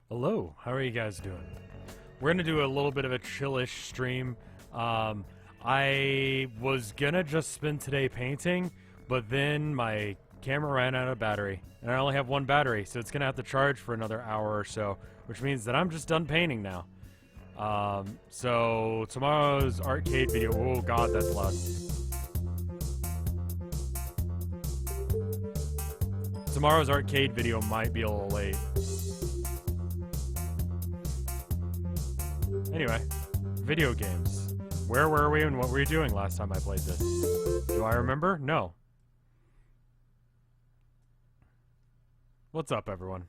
Hello, how are you guys doing? We're gonna do a little bit of a chillish stream. I was gonna just spend today painting, but then my camera ran out of battery, and I only have one battery, so it's gonna have to charge for another hour or so, which means that I'm just done painting now. So tomorrow's arcade video, oh god, that's loud. Tomorrow's arcade video might be a little late. Anyway, video games. Where were we and what were you doing last time I played this? Do I remember? No. What's up, everyone?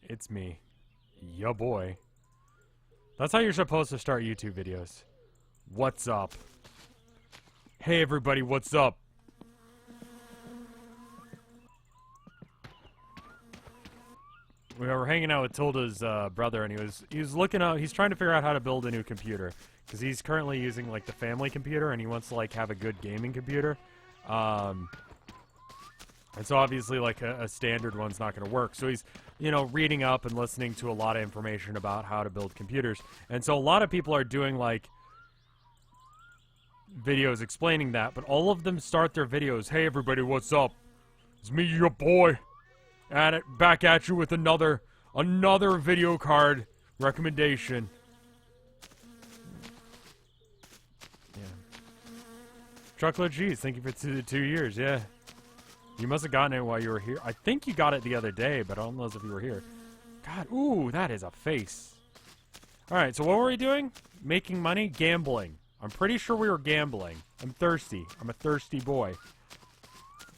It's me. Ya boy. That's how you're supposed to start YouTube videos. What's up? Hey everybody, what's up? We were hanging out with Tilda's brother, and he was looking out. He's trying to figure out how to build a new computer because he's currently using like the family computer, and he wants to like have a good gaming computer. And so obviously like a standard one's not going to work. So he's reading up and listening to a lot of information about how to build computers. And so a lot of people are doing like videos explaining that, but all of them start their videos, "Hey everybody, what's up? It's me, your boy. Back at you with another video card recommendation." Yeah. Chocolate cheese, thank you for the 2 years, yeah. You must have gotten it while you were here. I think you got it the other day, but I don't know if you were here. God, ooh, that is a face. Alright, so what were we doing? Making money? Gambling. I'm pretty sure we were gambling. I'm thirsty. I'm a thirsty boy.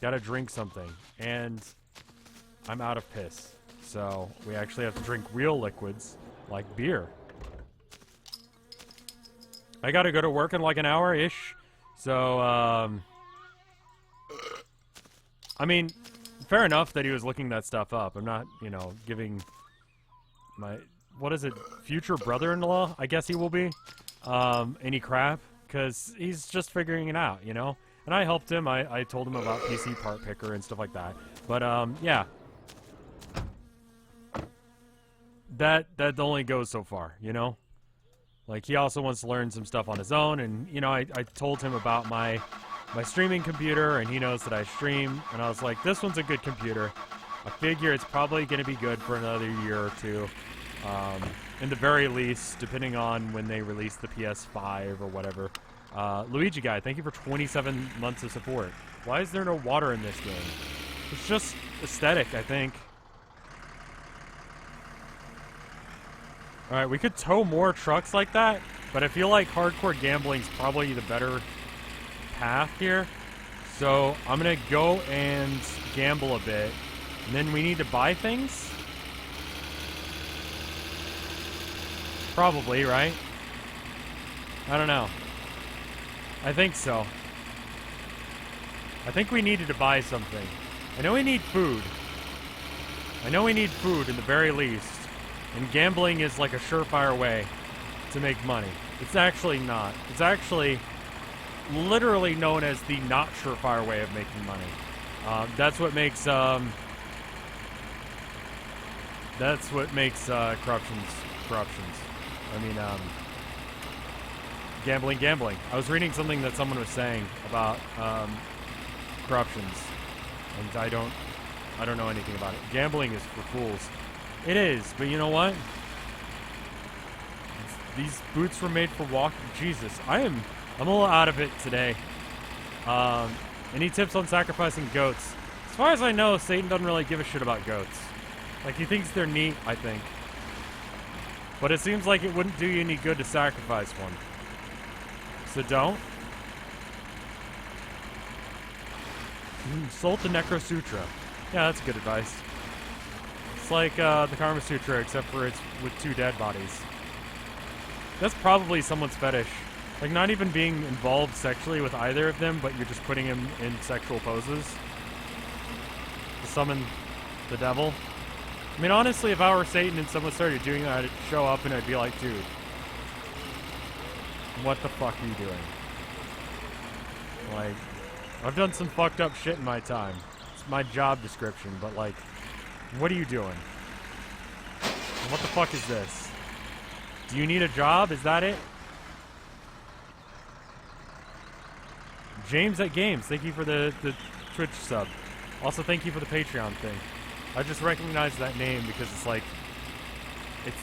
Gotta drink something. And I'm out of piss, so we actually have to drink real liquids, like beer. I gotta go to work in like an hour-ish, so, I mean, fair enough that he was looking that stuff up. I'm not, giving my, what is it, future brother-in-law, I guess he will be, any crap, because he's just figuring it out, And I helped him. I told him about PC part picker and stuff like that. But, yeah. That only goes so far, Like, he also wants to learn some stuff on his own, and, I told him about my streaming computer, and he knows that I stream, and I was like, this one's a good computer. I figure it's probably going to be good for another year or two. In the very least, depending on when they release the PS5 or whatever. Luigi Guy, thank you for 27 months of support. Why is there no water in this game? It's just aesthetic, I think. Alright, we could tow more trucks like that, but I feel like hardcore gambling's probably the better path here. So I'm gonna go and gamble a bit, and then we need to buy things? Probably, right? I don't know. I think so. I think we needed to buy something. I know we need food. I know we need food in the very least. And gambling is like a surefire way to make money. It's actually not. It's actually literally known as the not surefire way of making money. That's what makes corruptions. I mean, gambling. I was reading something that someone was saying about corruptions, and I don't know anything about it. Gambling is for fools. It is, but you know what? These boots were made for walking. Jesus, I'm a little out of it today. Any tips on sacrificing goats? As far as I know, Satan doesn't really give a shit about goats. Like, he thinks they're neat, I think. But it seems like it wouldn't do you any good to sacrifice one. So don't. Salt the Necro Sutra. Yeah, that's good advice. It's like the Karma Sutra, except for it's with 2 dead bodies. That's probably someone's fetish. Like, not even being involved sexually with either of them, but you're just putting them in sexual poses to summon the devil. I mean, honestly, if I were Satan and someone started doing that, I'd show up and I'd be like, dude, what the fuck are you doing? Like, I've done some fucked up shit in my time. It's my job description, but like, what are you doing? What the fuck is this? Do you need a job? Is that it? James at Games, thank you for the Twitch sub. Also, thank you for the Patreon thing. I just recognized that name because it's like,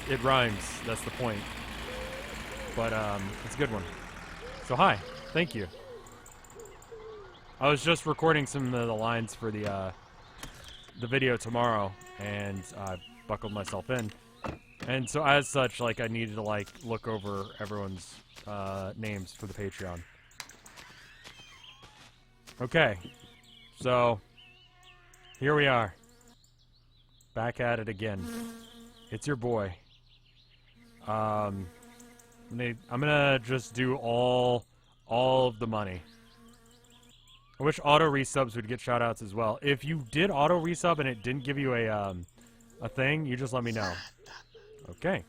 it rhymes. That's the point. But it's a good one. So hi, thank you. I was just recording some of the lines for the video tomorrow, and I buckled myself in. And so as such, like, I needed to like look over everyone's names for the Patreon. Okay, so here we are, back at it again. It's your boy. I'm gonna just do all of the money. I wish auto resubs would get shoutouts as well. If you did auto resub and it didn't give you a thing, you just let me know. Okay.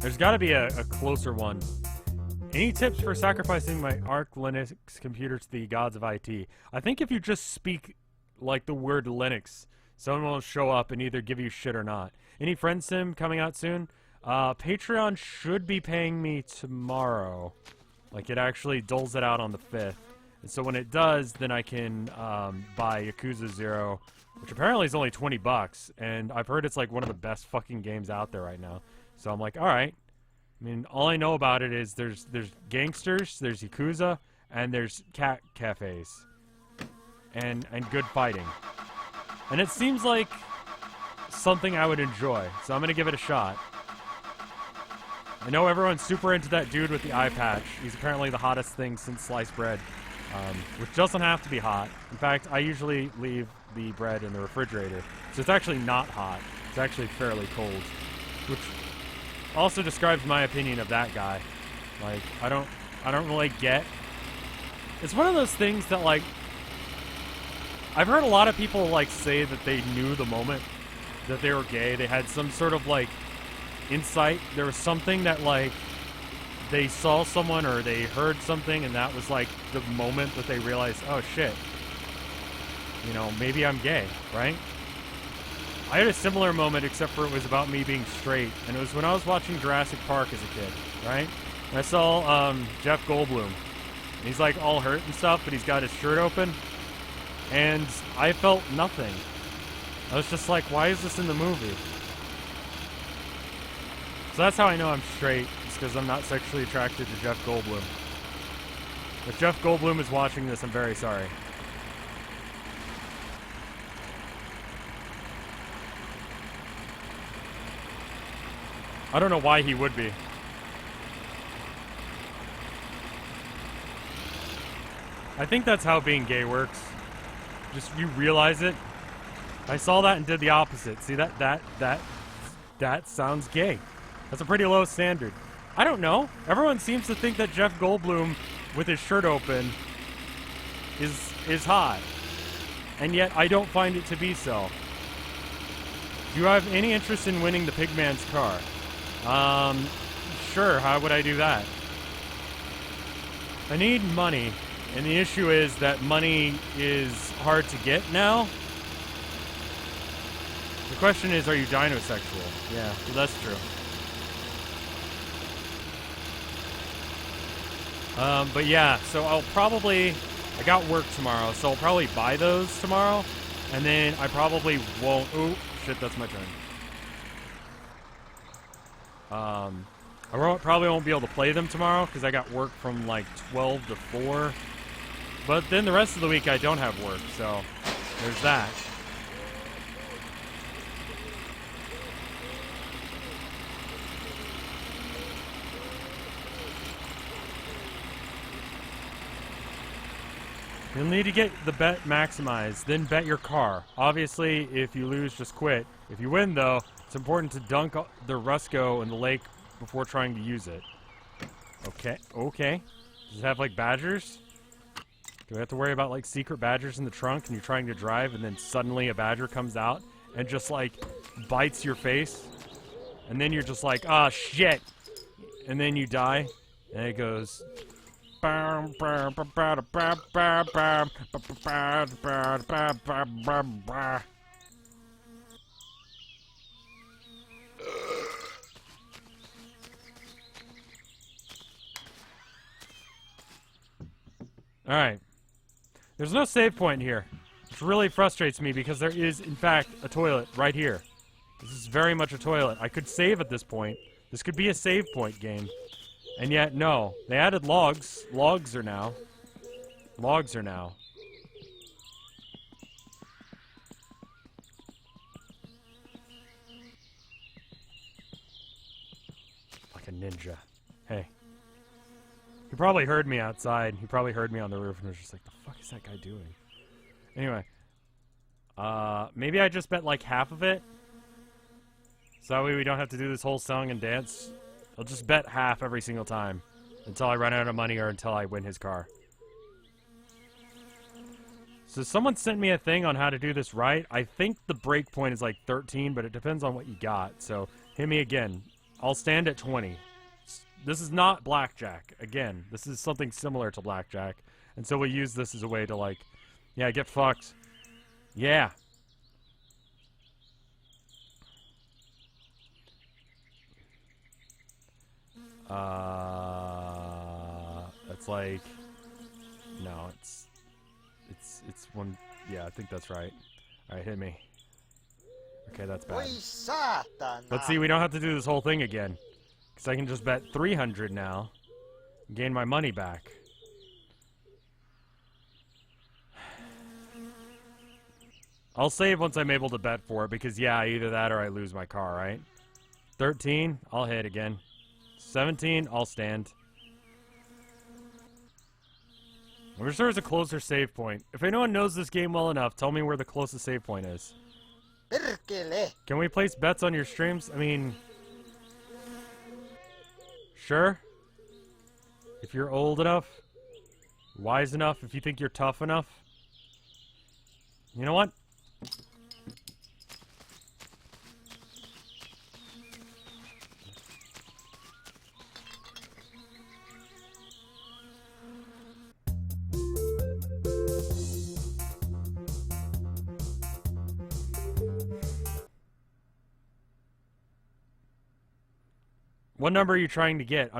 There's got to be a closer one. Any tips for sacrificing my Arch Linux computer to the gods of IT? I think if you just speak like the word Linux, someone will show up and either give you shit or not. Any friend sim coming out soon? Patreon should be paying me tomorrow. Like, it actually doles it out on the 5th. And so when it does, then I can buy Yakuza 0, which apparently is only 20 bucks. And I've heard it's like one of the best fucking games out there right now. So I'm like, alright. I mean, all I know about it is there's gangsters, there's Yakuza, and there's cat cafes. And good fighting. And it seems like something I would enjoy. So I'm going to give it a shot. I know everyone's super into that dude with the eye patch. He's apparently the hottest thing since sliced bread. Which doesn't have to be hot. In fact, I usually leave the bread in the refrigerator. So it's actually not hot. It's actually fairly cold. Which also describes my opinion of that guy. Like, I don't really get... It's one of those things that, like... I've heard a lot of people, like, say that they knew the moment that they were gay. They had some sort of, like, insight. There was something that, like, they saw someone or they heard something, and that was, like, the moment that they realized, oh, shit. You know, maybe I'm gay, right? I had a similar moment, except for it was about me being straight, and it was when I was watching Jurassic Park as a kid, right? And I saw Jeff Goldblum. And he's, like, all hurt and stuff, but he's got his shirt open. And I felt nothing. I was just like, why is this in the movie? So that's how I know I'm straight, is because I'm not sexually attracted to Jeff Goldblum. If Jeff Goldblum is watching this, I'm very sorry. I don't know why he would be. I think that's how being gay works. Just you realize it. I saw that and did the opposite. See, that sounds gay. That's a pretty low standard. I don't know. Everyone seems to think that Jeff Goldblum with his shirt open is hot. And yet I don't find it to be so. Do you have any interest in winning the Pigman's car? Sure, how would I do that? I need money, and the issue is that money is hard to get now. The question is, are you dinosexual? Yeah, well, that's true. But yeah, so I got work tomorrow, so I'll probably buy those tomorrow, and then I probably won't, oh, shit, that's my turn. I probably won't be able to play them tomorrow because I got work from like 12 to 4. But then the rest of the week I don't have work, so there's that. You'll need to get the bet maximized, then bet your car. Obviously, if you lose, just quit. If you win, though, it's important to dunk the Rusco in the lake before trying to use it. Okay. Does it have, like, badgers? Do we have to worry about, like, secret badgers in the trunk and you're trying to drive and then suddenly a badger comes out and just, like, bites your face? And then you're just like, ah, shit! And then you die. And it goes, Alright. There's no save point here. Which really frustrates me because there is, in fact, a toilet right here. This is very much a toilet. I could save at this point. This could be a save point game. And yet, no. They added logs. Logs are now. Logs are now. Like a ninja. Hey. He probably heard me outside. He probably heard me on the roof and was just like, the fuck is that guy doing? Anyway. Maybe I just bet like half of it. So that way we don't have to do this whole song and dance. I'll just bet half every single time. Until I run out of money or until I win his car. So someone sent me a thing on how to do this right. I think the break point is like 13, but it depends on what you got. So hit me again. I'll stand at 20. This is not blackjack. Again, this is something similar to blackjack. And so we'll use this as a way to like, yeah, get fucked. Yeah. That's like, no, it's one, yeah, I think that's right. Alright, hit me. Okay, that's bad. Let's see, we don't have to do this whole thing again. Because I can just bet 300 now. And gain my money back. I'll save once I'm able to bet for it, because yeah, either that or I lose my car, right? 13, I'll hit again. 17, I'll stand. I wish there was a closer save point. If anyone knows this game well enough, tell me where the closest save point is. Can we place bets on your streams? I mean... Sure? If you're old enough? Wise enough? If you think you're tough enough? You know what? What number are you trying to get?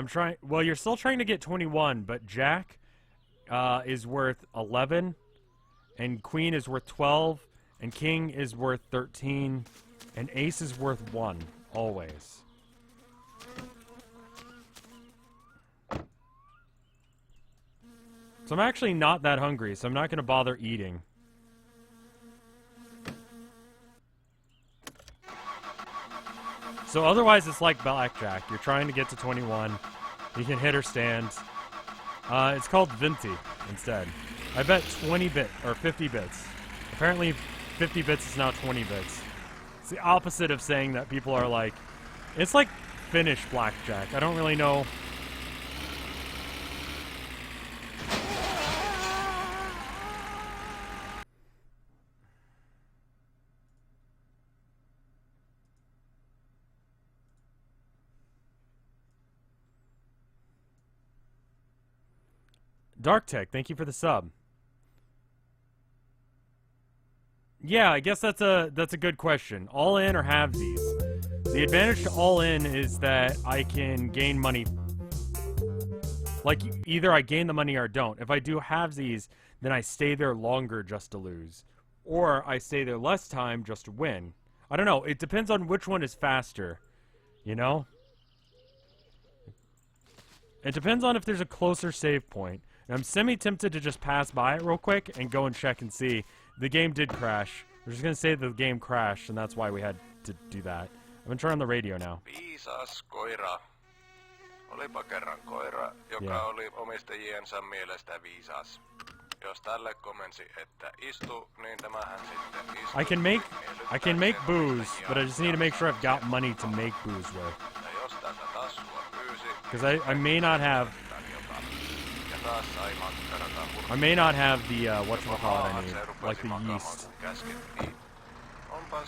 Well, you're still trying to get 21, but Jack is worth 11, and Queen is worth 12, and King is worth 13, and Ace is worth 1, always. So I'm actually not that hungry, so I'm not going to bother eating. So otherwise it's like blackjack. You're trying to get to 21. You can hit or stand. It's called Vinti instead. I bet 20 bit or 50 bits. Apparently 50 bits is now 20 bits. It's the opposite of saying that people are like... It's like Finnish blackjack. I don't really know... Dark Tech, thank you for the sub. Yeah, I guess that's a good question. All in or halvesies? The advantage to all in is that I can gain money. Like, either I gain the money or don't. If I do halvesies, then I stay there longer just to lose. Or I stay there less time just to win. I don't know. It depends on which one is faster. You know? It depends on if there's a closer save point. And I'm semi-tempted to just pass by it real quick and go and check and see. The game did crash. We're just going to say the game crashed, and that's why we had to do that. I'm going to turn on the radio now. Viisas koira. Olipa kerran koira, joka oli omistajiensa mielestä viisas. Jos tälle komensi, että istu, niin tämähän sitten istuu. I can make booze, but I just need to make sure I've got money to make booze with. Because I may not have... I may not have the, whatchamacallit I need, like the yeast.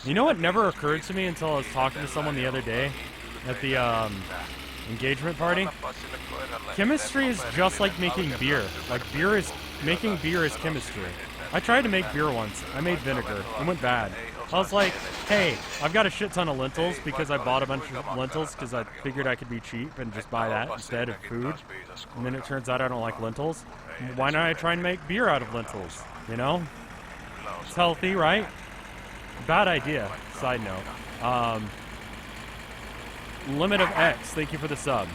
You know what never occurred to me until I was talking to someone the other day at the, engagement party? chemistry is just like making beer. Like making beer is chemistry. I tried to make beer once. I made vinegar. It went bad. I was like, hey, I've got a shit ton of lentils because I bought a bunch of lentils because I figured I could be cheap and just buy that instead of food. And then it turns out I don't like lentils. Why not I try and make beer out of lentils? You know? It's healthy, right? Bad idea. Side note. Limit of X, thank you for the sub.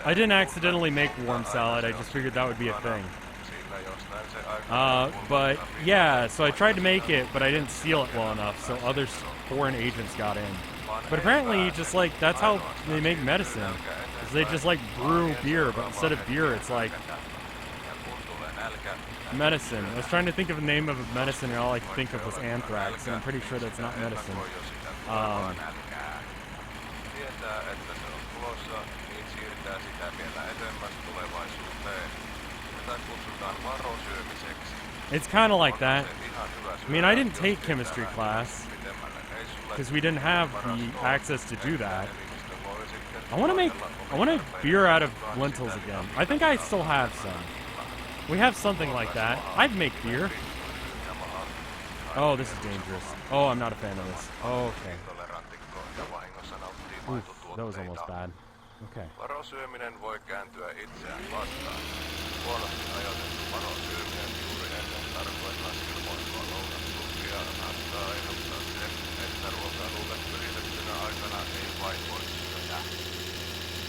I didn't accidentally make warm salad, I just figured that would be a thing. But yeah, so I tried to make it, but I didn't seal it well enough, so other foreign agents got in. But apparently, just like, that's how they make medicine. Is they just like brew beer, but instead of beer, it's like medicine. I was trying to think of the name of a medicine, and all I could think of was anthrax, and I'm pretty sure that's not medicine. It's kind of like that. I mean, I didn't take chemistry class because we didn't have the access to do that. I want to beer out of lentils again. I think I still have some. We have something like that. I'd make beer. Oh, this is dangerous. Oh, I'm not a fan of this. Oh, okay. Oof, that was almost bad. Okay. Varosyöminen voi kääntyä itseään vastaan. Huonosti ajoitettu varosyöminen juuri ennen tarkoillaan ilmoitua lounastuntia saattaa aiheuttaa sen, että ruokailulle pyritettynä aikana ei vain voi syödä.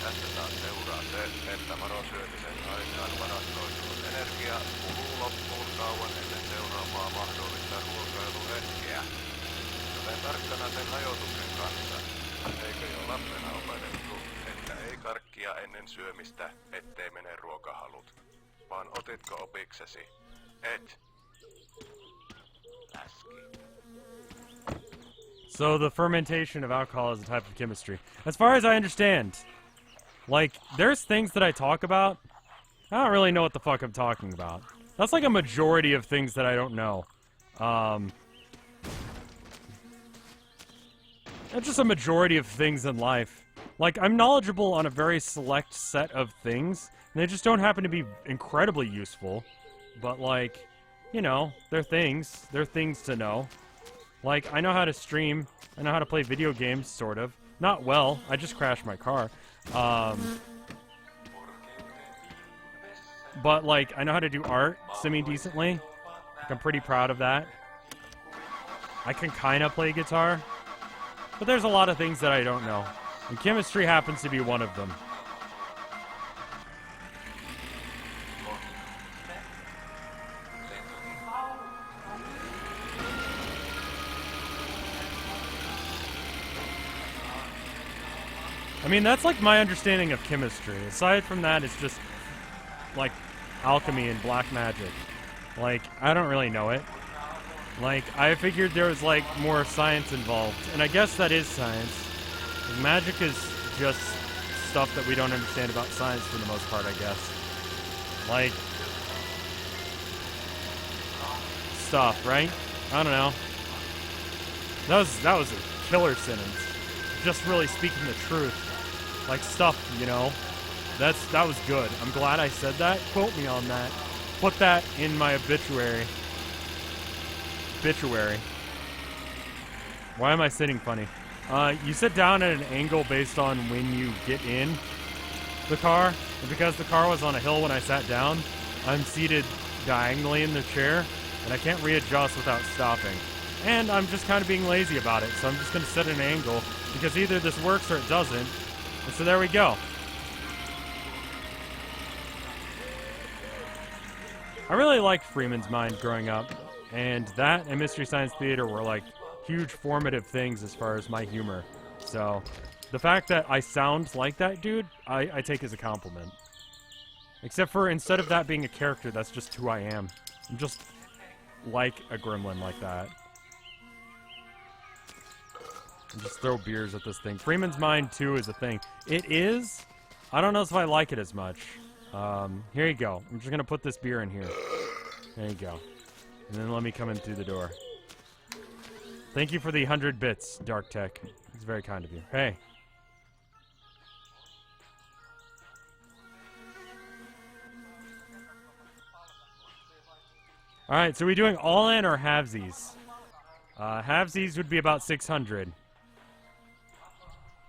Tästä taas seuraa se, että varosyömisen aikaan varastoitunut energia kuluu loppuun kauan ennen seuraavaa mahdollista ruokailuhetkeä. Joten tarkkana sen ajoituksen kanssa. Eikö jo lapsena opetettu, että ei karkkia ennen syömistä, ettei mene ruokahalut? Vaan otitko opiksesi? Et. Läski. So the fermentation of alcohol is a type of chemistry. As far as I understand, like, there's things that I talk about, I don't really know what the fuck I'm talking about. That's like a majority of things that I don't know. That's just a majority of things in life. Like, I'm knowledgeable on a very select set of things, and they just don't happen to be incredibly useful. But, like, you know, they're things. They're things to know. Like, I know how to stream. I know how to play video games, sort of. Not well. I just crashed my car. But, like, I know how to do art semi-decently. Like, I'm pretty proud of that. I can kind of play guitar. But there's a lot of things that I don't know. And chemistry happens to be one of them. I mean, that's like my understanding of chemistry. Aside from that, it's just like alchemy and black magic. Like, I don't really know it. Like, I figured there was, like, more science involved. And I guess that is science. Like, magic is just stuff that we don't understand about science for the most part, I guess. Like, stuff, right? I don't know. That was a killer sentence. Just really speaking the truth. Like, stuff, you know? That was good. I'm glad I said that. Quote me on that. Put that in my obituary. Why am I sitting funny? You sit down at an angle based on when you get in the car. And because the car was on a hill when I sat down, I'm seated diagonally in the chair, and I can't readjust without stopping. And I'm just kind of being lazy about it, so I'm just going to set an angle, because either this works or it doesn't. And so there we go. I really liked Freeman's Mind growing up. And that and Mystery Science Theater were, like, huge formative things as far as my humor. So, the fact that I sound like that dude, I take as a compliment. Except for, instead of that being a character, that's just who I am. I'm just like a gremlin like that. And just throw beers at this thing. Freeman's Mind 2 is a thing. It is. I don't know if I like it as much. Here you go. I'm just going to put this beer in here. There you go. And then let me come in through the door. Thank you for the 100 bits, Dark Tech. It's very kind of you. Hey. Alright, so are we doing all in or halvesies? Halvesies would be about 600.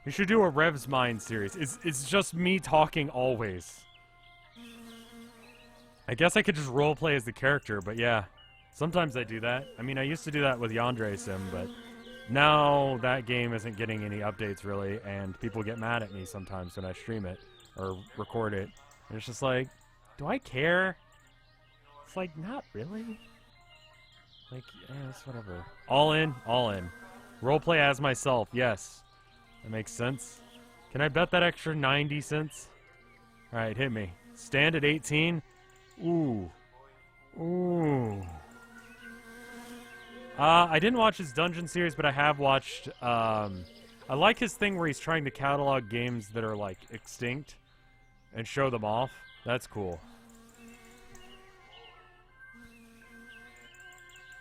We should do a Rev's Mind series. It's just me talking always. I guess I could just roleplay as the character, but yeah. Sometimes I do that. I mean, I used to do that with Yandere Sim, but now that game isn't getting any updates really, and people get mad at me sometimes when I stream it or record it. And it's just like, do I care? It's like, not really. Like, yeah, it's whatever. All in, all in. Roleplay as myself, yes. That makes sense. Can I bet that extra 90 cents? Alright, hit me. Stand at 18. Ooh. Ooh. I didn't watch his dungeon series, but I have watched, I like his thing where he's trying to catalog games that are, like, extinct and show them off. That's cool.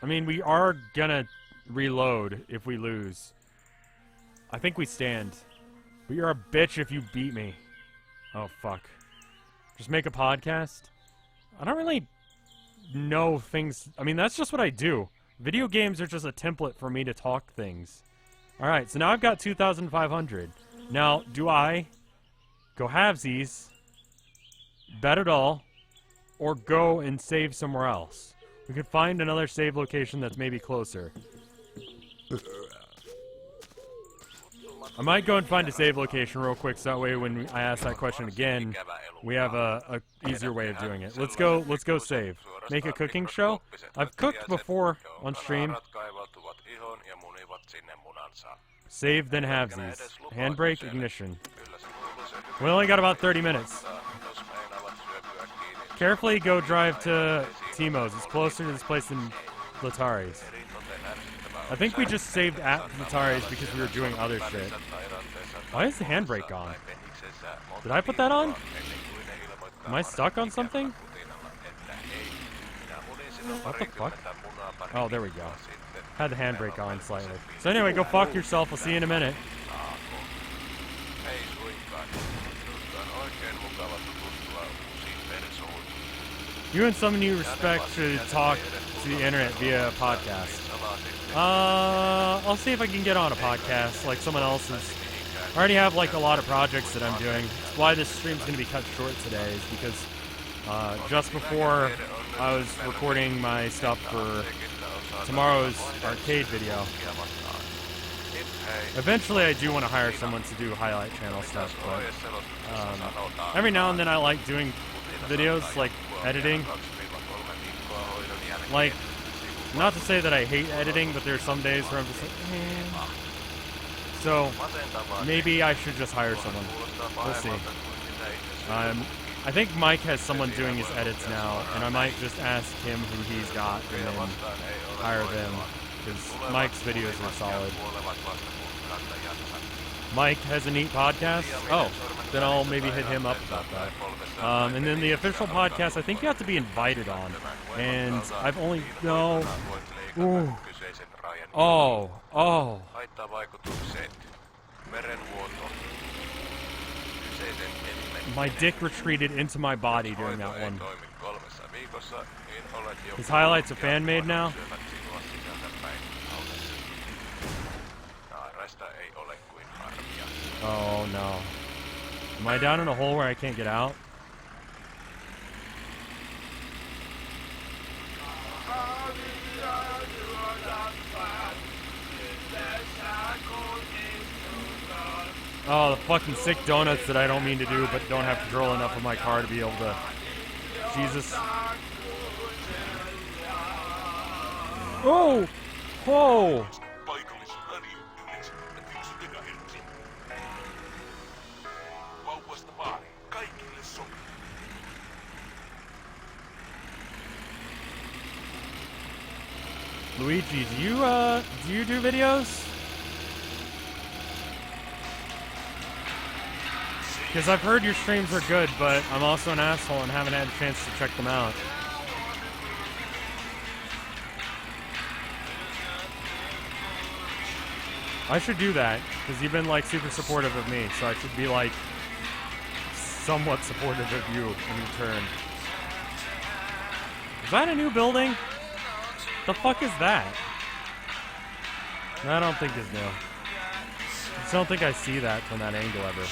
I mean, we are gonna reload if we lose. I think we stand. But you're a bitch if you beat me. Oh, fuck. Just make a podcast? I don't really know things. I mean, that's just what I do. Video games are just a template for me to talk things. Alright, so now I've got 2,500. Now, do I go halvesies, bet it all, or go and save somewhere else? We could find another save location that's maybe closer. I might go and find a save location real quick, so that way when I ask that question again, we have a easier way of doing it. Let's go save. Make a cooking show? I've cooked before on stream. Save, then halvesies. Handbrake, ignition. We only got about 30 minutes. Carefully go drive to Timo's. It's closer to this place than Latari's. I think we just saved at Latari's because we were doing other shit. Why is the handbrake on? Did I put that on? Am I stuck on something? What the fuck? Oh, there we go. Had the handbrake on slightly. So anyway, go fuck yourself. I'll see you in a minute. You and someone you respect should talk to the internet via a podcast. I'll see if I can get on a podcast like someone else's. I already have like a lot of projects that I'm doing. That's why this stream's going to be cut short today, is because just before I was recording my stuff for tomorrow's arcade video. Eventually I do want to hire someone to do highlight channel stuff, but every now and then I like doing videos, like editing. Like, not to say that I hate editing, but there's some days where I'm just like, man. So, maybe I should just hire someone. We'll see. I think Mike has someone doing his edits now, and I might just ask him who he's got and then hire them, because Mike's videos are solid. Mike has a neat podcast? Oh, then I'll maybe hit him up about that. And then the official podcast, I think you have to be invited on, and I've only... No. Ooh. Oh. My dick retreated into my body during that one. His highlights are fan-made now? Oh no. Am I down in a hole where I can't get out? Oh, the fucking sick donuts that I don't mean to do, but don't have control enough of my car to be able to... Jesus. Oh! Whoa! Luigi, do you do videos? Because I've heard your streams are good, but I'm also an asshole and haven't had a chance to check them out. I should do that, because you've been, like, super supportive of me, so I should be, like, somewhat supportive of you in return. Is that a new building? The fuck is that? I don't think it's new. I just don't think I see that from that angle ever.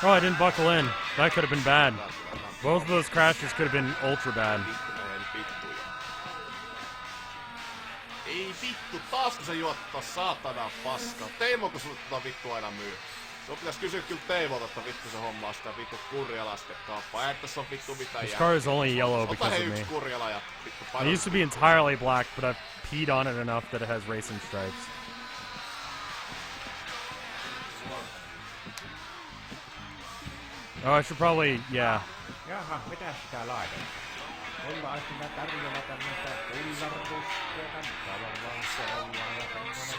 Oh, I didn't buckle in. That could have been bad. Both of those crashes could have been ultra bad. Ei vittu, taasko se juottaa saatana paska. Teimoko sut vittu aina myy? Sun pitäis kysyä kyllä Teivolta, että vittu se hommaa sitä vittu kurjalastekauppaa. Ei tässä on vittu mitään This car is only yellow Ota because hei of yksi me. kurjala ja vittu It paino. used to be entirely black, but I've peed on it enough that it has racing stripes. Oh, I should probably, yeah. Jaha, mitä sitä laitetaan? Mulla olisi siinä tarjolla tämmöistä kullaruskeata, tavallaan se ollaan ja tämmönen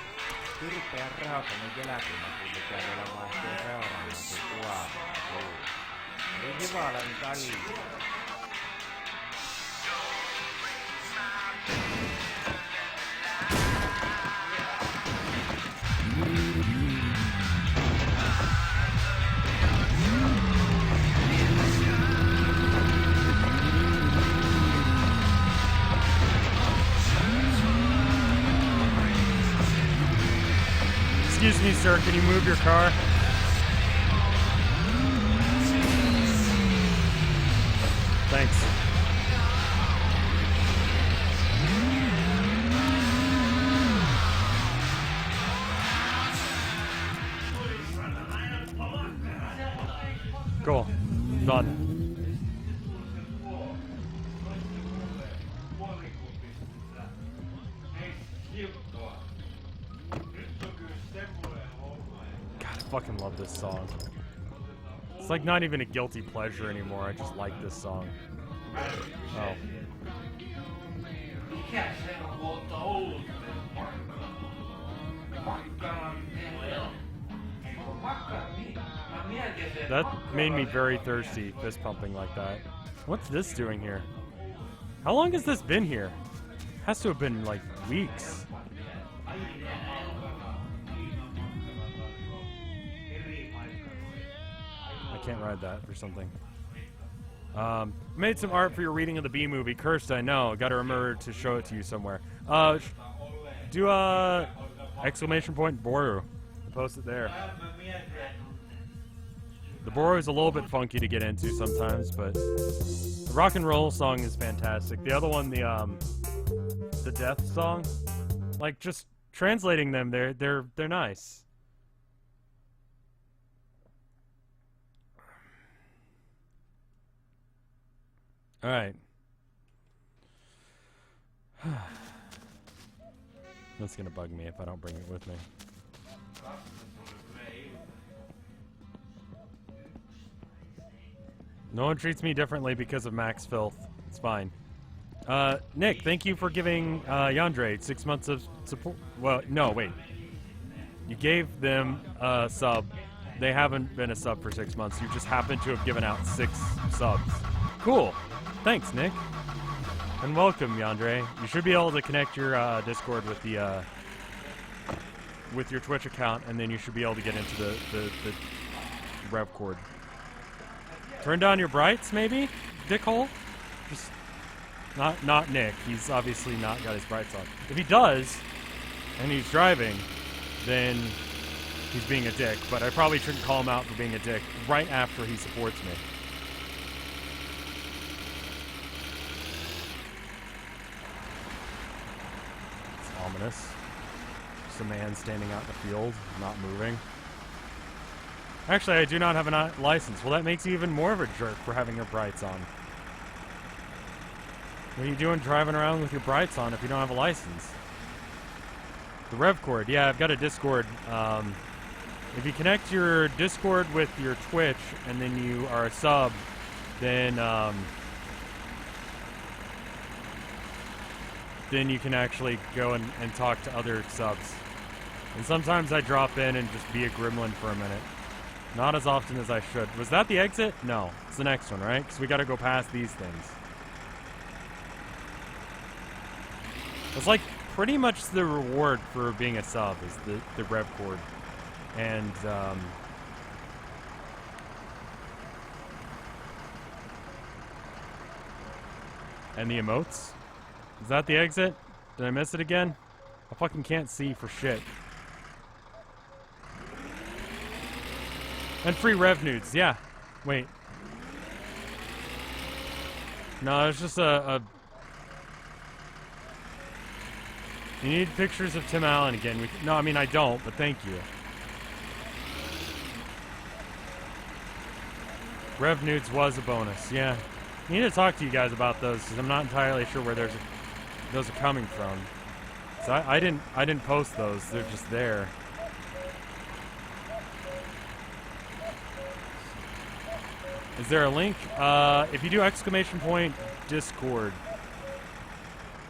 kirpeän rautainen jälkimaku, mikä vielä vaihtuu seuraavaksi kuomaan. Eli Hivalan kali. Excuse me, sir, can you move your car? Thanks. Cool. Done. I fucking love this song. It's like not even a guilty pleasure anymore. I just like this song. Oh. That made me very thirsty, fist pumping like that. What's this doing here? How long has this been here? Has to have been like weeks. I can't ride that for something. Made some art for your reading of the B movie. Cursed, I know. Got to remember to show it to you somewhere. Do exclamation point Boru. Post it there. The Boru is a little bit funky to get into sometimes, but the rock and roll song is fantastic. The other one, the death song, like just translating them, they're nice. All right. That's gonna bug me if I don't bring it with me. No one treats me differently because of Max Filth. It's fine. Nick, thank you for giving Yandre 6 months of support. Well, no, wait. You gave them a sub. They haven't been a sub for 6 months. You just happen to have given out 6 subs. Cool. Thanks, Nick. And welcome, Yandre. You should be able to connect your Discord with the with your Twitch account, and then you should be able to get into the rev cord. Turn down your brights, maybe, dickhole. Just not Nick. He's obviously not got his brights on. If he does, and he's driving, then he's being a dick. But I probably shouldn't call him out for being a dick right after he supports me. Ominous. Just a man standing out in the field, not moving. Actually, I do not have a license. Well, that makes you even more of a jerk for having your brights on. What are you doing driving around with your brights on if you don't have a license? The rev cord. Yeah, I've got a Discord. If you connect your Discord with your Twitch and then you are a sub, then you can actually go and talk to other subs. And sometimes I drop in and just be a gremlin for a minute. Not as often as I should. Was that the exit? No. It's the next one, right? Because we gotta go past these things. It's like pretty much the reward for being a sub is the rev cord. And, and the emotes? Is that the exit? Did I miss it again? I fucking can't see for shit. And free rev nudes, yeah. Wait. No, it's just a... You need pictures of Tim Allen again. No, I mean, I don't, but thank you. Rev nudes was a bonus, yeah. I need to talk to you guys about those, because I'm not entirely sure where those are coming from. So I didn't post those, they're just there. Is there a link? If you do !Discord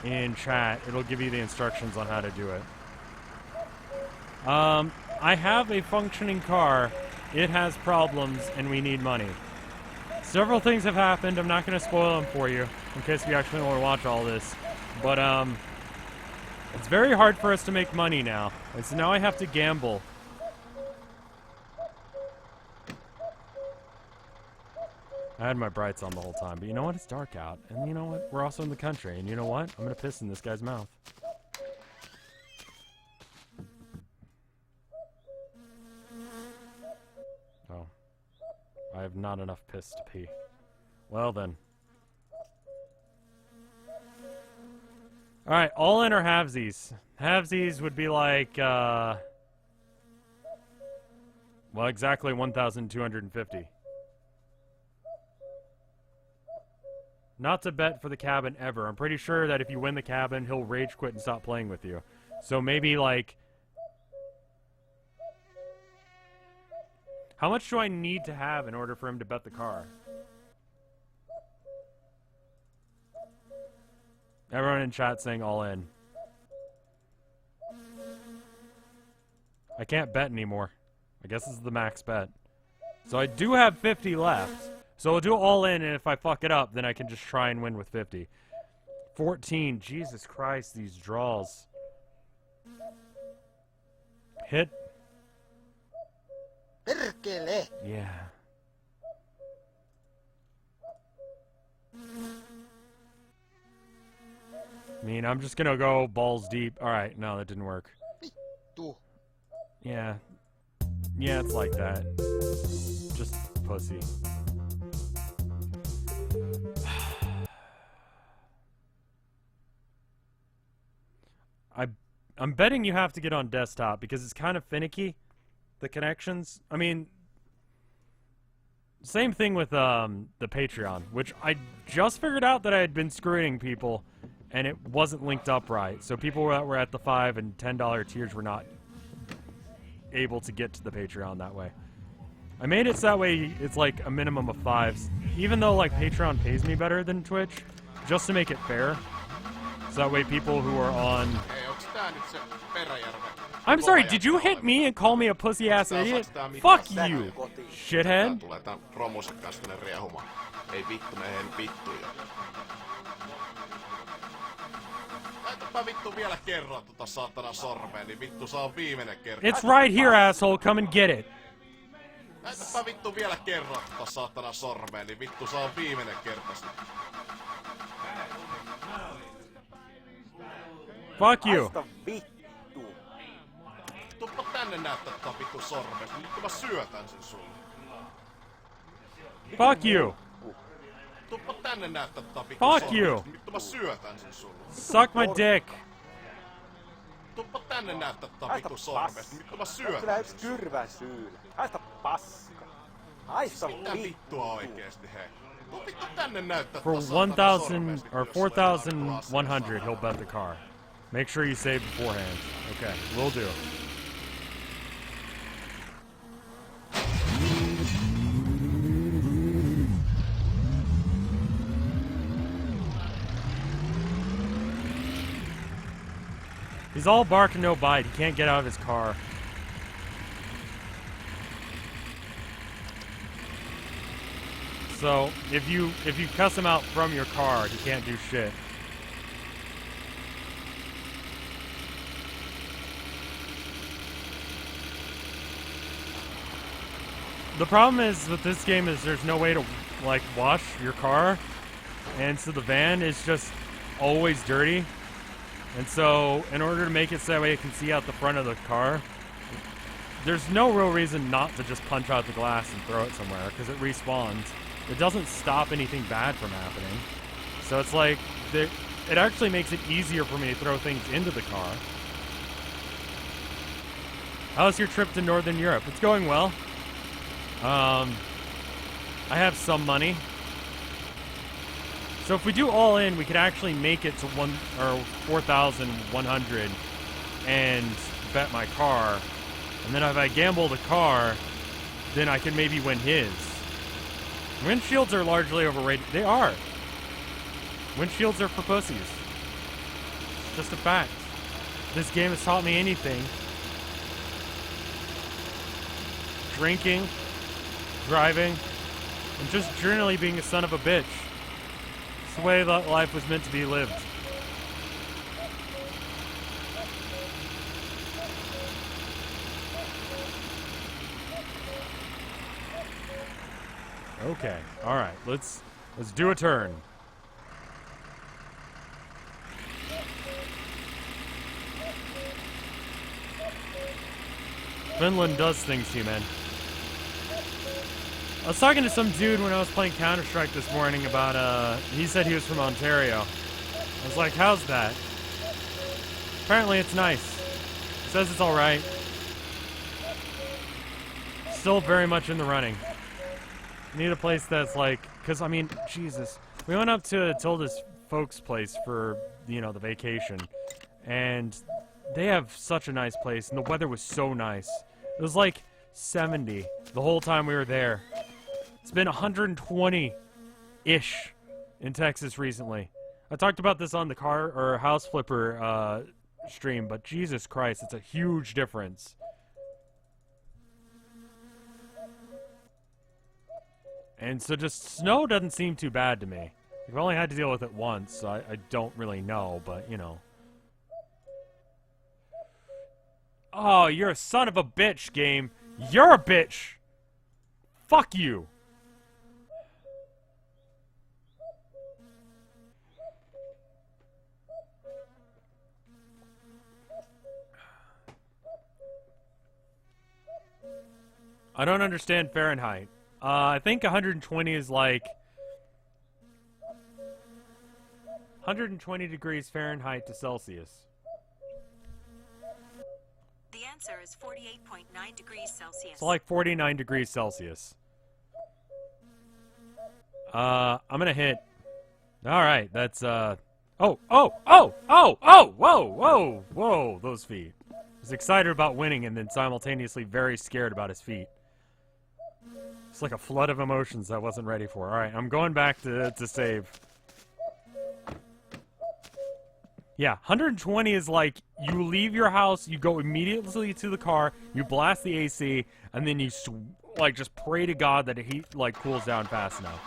in chat, it'll give you the instructions on how to do it. I have a functioning car. It has problems, and we need money. Several things have happened. I'm not going to spoil them for you, in case you actually want to watch all this. But, it's very hard for us to make money now. And so now I have to gamble. I had my brights on the whole time, but you know what? It's dark out. And you know what? We're also in the country. And you know what? I'm going to piss in this guy's mouth. Oh. I have not enough piss to pee. Well then. Alright, all in or halvesies? Halvesies would be like, well, exactly 1,250. Not to bet for the cabin ever. I'm pretty sure that if you win the cabin, he'll rage quit and stop playing with you. So maybe like... How much do I need to have in order for him to bet the car? Everyone in chat saying all in. I can't bet anymore. I guess this is the max bet. So I do have 50 left. So we'll do all in, and if I fuck it up, then I can just try and win with 50. 14. Jesus Christ, these draws. Hit. Yeah. I mean, I'm just gonna go balls deep. Alright, no, that didn't work. Yeah. Yeah, it's like that. Just pussy. I'm betting you have to get on desktop because it's kind of finicky, the connections. I mean, same thing with the Patreon, which I just figured out that I had been screwing people and it wasn't linked up right. So people that were at the $5 and $10 tiers were not able to get to the Patreon that way. I made it so that way it's like a minimum of 5s, even though like Patreon pays me better than Twitch, just to make it fair. So that way people who are on... I'm sorry, did you hit me and call me a pussy-ass idiot? Fuck you, shithead. It's right here, asshole. Come and get it. Näytäpä vittu vielä kerran saatana sormeen, niin vittu se on viimeinen kerta. Fuck you. Tuppa tänne näyttää tätä vittu sormesta, nyt mä syötän sen sulle. Fuck you. Tuppa tänne näyttää tätä vittu Fuck you. Nyt mä syötän sen sulle. Suck my dick. Tuppa tänne näyttää tätä vittu sormesta, nyt mä syötän sen sulle. Kyrvän syyn. Haista paska. Haista mitä vittua oikeesti, hei. Tuu vittu tänne näyttää For tätä saatana sormesta. 1,000 or 4,100, he'll bet the car. Make sure you save beforehand. Okay, will do. He's all bark and no bite. He can't get out of his car. So if you cuss him out from your car, he can't do shit. The problem is with this game is there's no way to like wash your car, and so the van is just always dirty. And so in order to make it so that way it can see out the front of the car, there's no real reason not to just punch out the glass and throw it somewhere because it respawns. It doesn't stop anything bad from happening. So it's like it actually makes it easier for me to throw things into the car. How's your trip to Northern Europe? It's going well. I have some money. So if we do all in, we could actually make it to 4,100 and bet my car. And then if I gamble the car, then I can maybe win his. Windshields are largely overrated. They are. Windshields are for pussies. It's just a fact. If this game has taught me anything, drinking, driving, and just generally being a son of a bitch. It's the way that life was meant to be lived. Okay, alright, let's do a turn. Finland does things to you, man. I was talking to some dude when I was playing Counter-Strike this morning about, he said he was from Ontario. I was like, how's that? Apparently it's nice. He says it's alright. Still very much in the running. Need a place that's like, because I mean, Jesus. We went up to Tilda's folks' place for, you know, the vacation. And they have such a nice place, and the weather was so nice. It was like 70 the whole time we were there. It's been 120-ish in Texas recently. I talked about this on the car or house flipper stream, but Jesus Christ, it's a huge difference. And so just snow doesn't seem too bad to me. We've only had to deal with it once, so I don't really know, but, you know. Oh, you're a son of a bitch, game. You're a bitch! Fuck you! I don't understand Fahrenheit. I think 120 is like 120 degrees Fahrenheit to Celsius. The answer is 48.9 degrees Celsius. It's like 49 degrees Celsius. I'm gonna hit. Alright, that's, oh, whoa, those feet. I was excited about winning and then simultaneously very scared about his feet. It's like a flood of emotions I wasn't ready for. Alright, I'm going back to save. Yeah, 120 is like, you leave your house, you go immediately to the car, you blast the AC, and then you, like, just pray to God that the heat, like, cools down fast enough.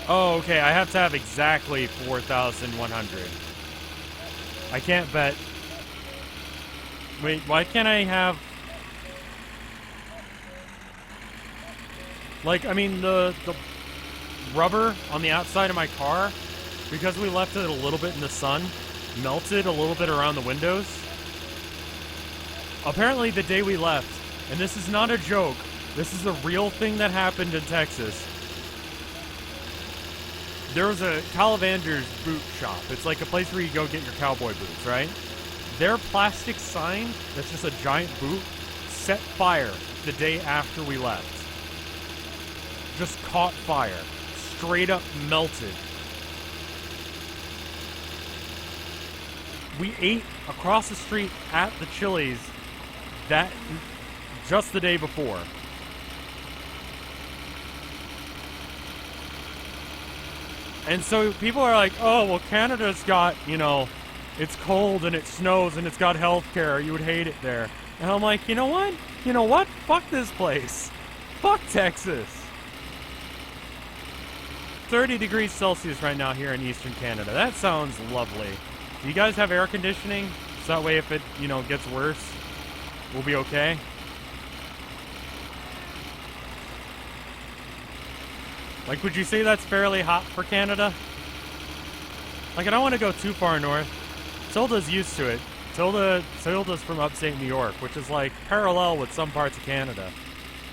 Oh, okay, I have to have exactly 4,100. I can't bet. Wait, why can't I have... Like, I mean, the rubber on the outside of my car, because we left it a little bit in the sun, melted a little bit around the windows. Apparently the day we left, and this is not a joke, this is a real thing that happened in Texas. There was a Calavander's boot shop. It's like a place where you go get your cowboy boots, right? Their plastic sign, that's just a giant boot, set fire the day after we left. Just caught fire. straight up melted. We ate across the street at the Chili's just the day before. And so people are like, oh, well, Canada's got, you know, it's cold and it snows and it's got healthcare. You would hate it there. And I'm like, you know what? You know what? Fuck this place. Fuck Texas. 30 degrees Celsius right now here in Eastern Canada. That sounds lovely. Do you guys have air conditioning? So that way if it, you know, gets worse, we'll be okay? Like, would you say that's fairly hot for Canada? Like, I don't want to go too far north. Tilda's used to it. Tilda's from upstate New York, which is, like, parallel with some parts of Canada.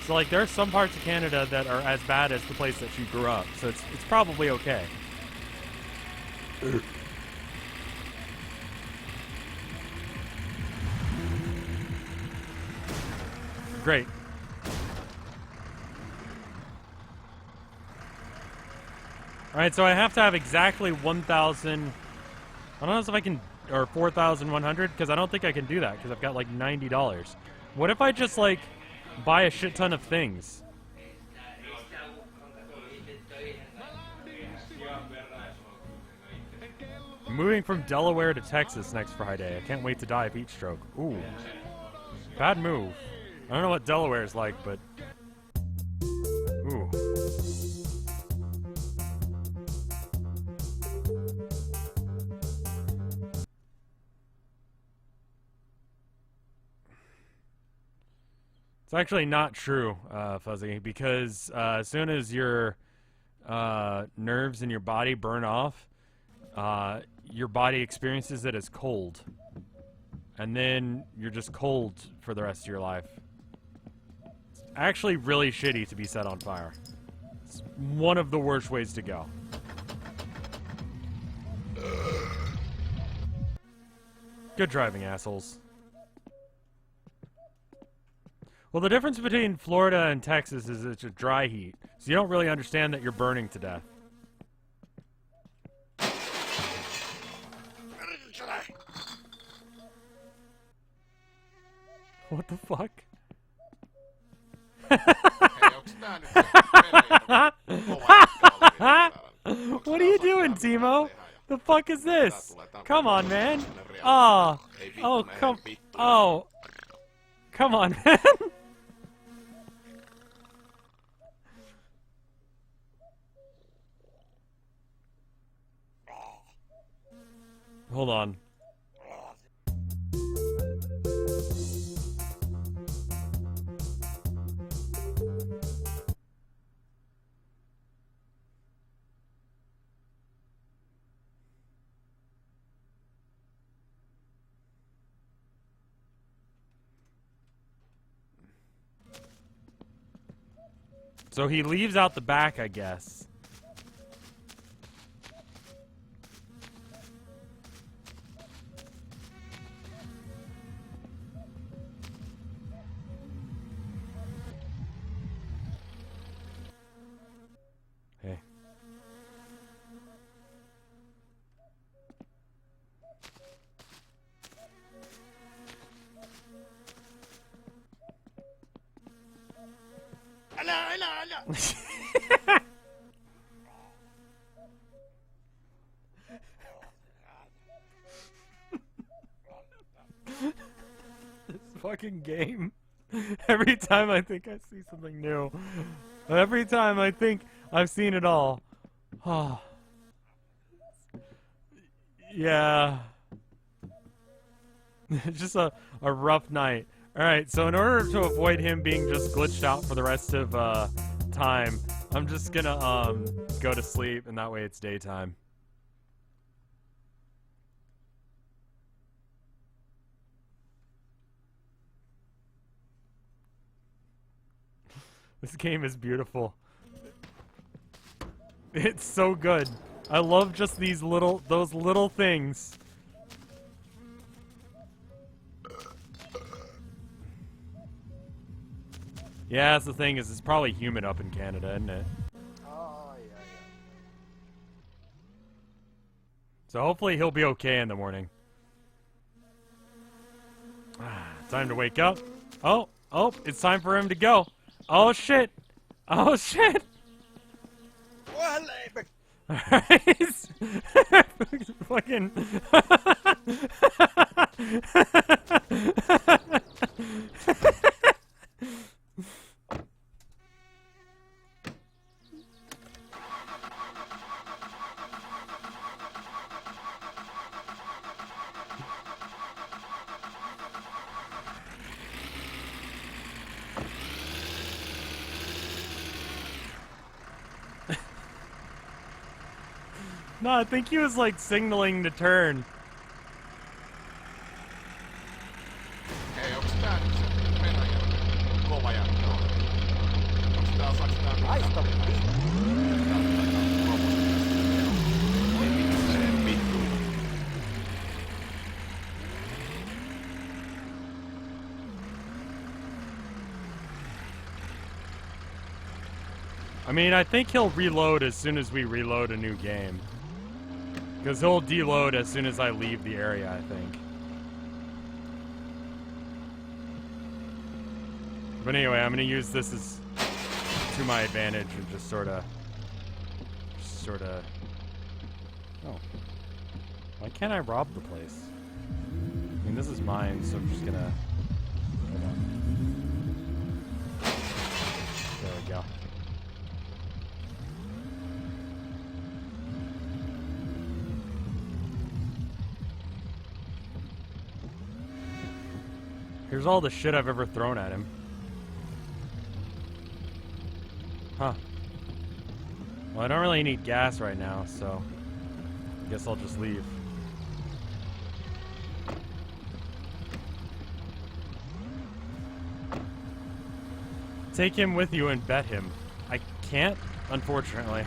So, like, there's some parts of Canada that are as bad as the place that she grew up. So it's probably okay. Great. Alright, so I have to have exactly 1,000... I don't know if I can... Or 4,100, because I don't think I can do that, because I've got, like, $90. What if I just, like, buy a shit ton of things? Moving from Delaware to Texas next Friday. I can't wait to die of heat stroke. Ooh. Bad move. I don't know what Delaware's like, but... Ooh. It's actually not true, Fuzzy, because as soon as your nerves in your body burn off, your body experiences it as cold. And then you're just cold for the rest of your life. It's actually really shitty to be set on fire. It's one of the worst ways to go. Good driving, assholes. Well, the difference between Florida and Texas is it's a dry heat, so you don't really understand that you're burning to death. What the fuck? What are you doing, Timo? The fuck is this? Come on, man. Oh, come on, man. Hold on. So he leaves out the back, I guess. Hey. This fucking game. Every time I think I see something new. Every time I think I've seen it all. Oh. Yeah. It's just a rough night. Alright, so in order to avoid him being just glitched out for the rest of time, I'm just gonna go to sleep, and that way it's daytime. This game is beautiful. It's so good. I love just those little things. Yeah, that's the thing, is it's probably humid up in Canada, isn't it? Ai, ai, ai. So hopefully he'll be okay in the morning. Time to wake up. Oh, it's time for him to go. Oh shit. Oh shit. Alright. Fucking. No, I think he was like signaling to turn. Hei, onks tää nyt se Venäjän kova jätkä on? Onks tää, osaaks tää mitään? Haista vittu. Ei vittu, se vittu. I mean, I think he'll reload as soon as we reload a new game. Because he'll deload as soon as I leave the area, I think. But anyway, I'm going to use this as to my advantage and just sort of... Oh. Why can't I rob the place? I mean, this is mine, so I'm just going to... Hold on. There we go. Here's all the shit I've ever thrown at him. Huh. Well, I don't really need gas right now, so I guess I'll just leave. Take him with you and bet him. I can't, unfortunately.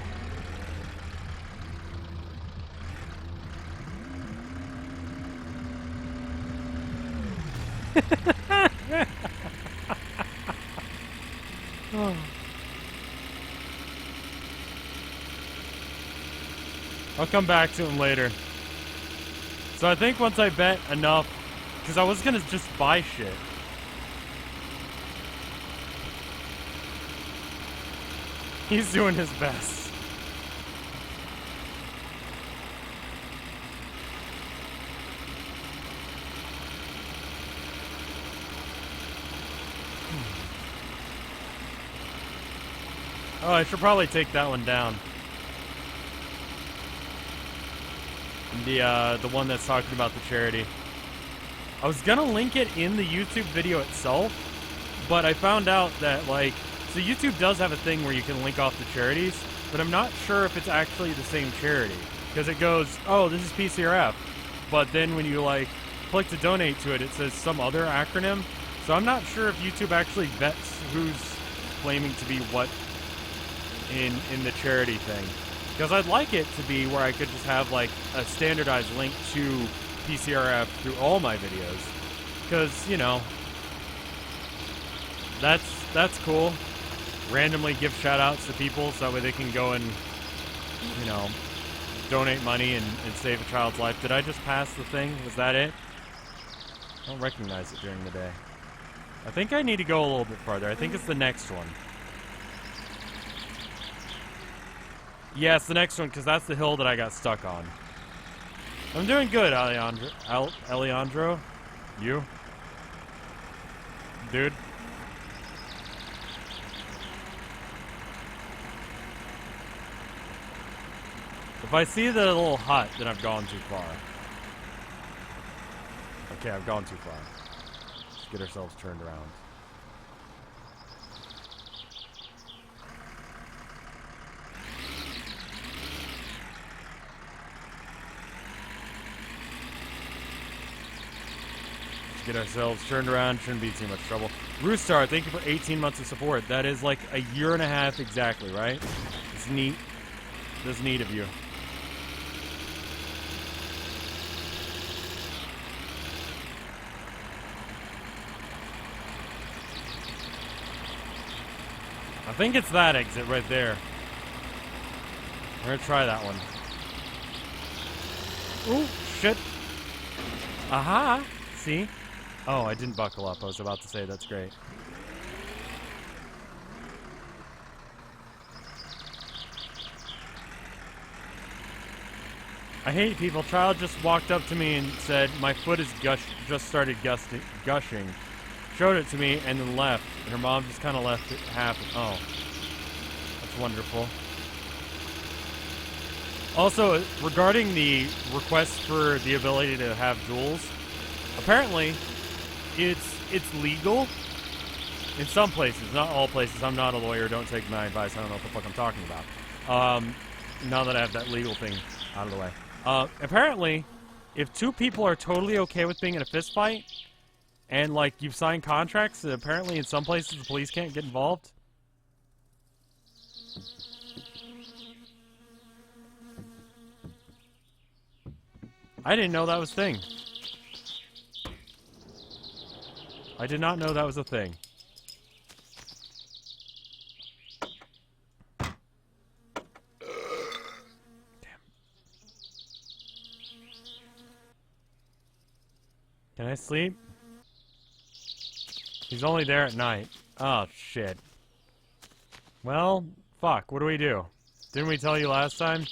Oh. I'll come back to him later. So I think once I bet enough, because I was gonna just buy shit. He's doing his best. Oh, I should probably take that one down. The one that's talking about the charity. I was gonna link it in the YouTube video itself, but I found out that, like, so YouTube does have a thing where you can link off the charities, but I'm not sure if it's actually the same charity. Because it goes, oh, this is PCRF, but then when you, like, click to donate to it, it says some other acronym. So I'm not sure if YouTube actually vets who's claiming to be what in the charity thing. Because I'd like it to be where I could just have, like, a standardized link to PCRF through all my videos. Because, you know, that's cool. Randomly give shout-outs to people so that way they can go and, you know, donate money and save a child's life. Did I just pass the thing? Was that it? I don't recognize it during the day. I think I need to go a little bit farther. I think it's the next one. Yeah, it's the next one, because that's the hill that I got stuck on. I'm doing good, Alejandro. You? Dude? If I see the little hut, then I've gone too far. Okay, I've gone too far. Let's get ourselves turned around. Get ourselves turned around, shouldn't be too much trouble. Roostar, thank you for 18 months of support. That is like a year and a half exactly, right? It's neat. That's neat of you. I think it's that exit right there. We're gonna try that one. Ooh, shit. Aha! See? Oh, I didn't buckle up. I was about to say that's great. I hate people. Child just walked up to me and said, my foot is just started gushing. Showed it to me and then left. And her mom just kind of left it happen. Oh. That's wonderful. Also, regarding the request for the ability to have duels, apparently it's legal in some places, not all places. I'm not a lawyer. Don't take my advice. I don't know what the fuck I'm talking about. Now that I have that legal thing out of the way. Apparently, if two people are totally okay with being in a fist fight, and, like, you've signed contracts, apparently in some places the police can't get involved. I didn't know that was a thing. I did not know that was a thing. Can I sleep? He's only there at night. Oh, shit. Well, fuck, what do we do? Didn't we tell you last time?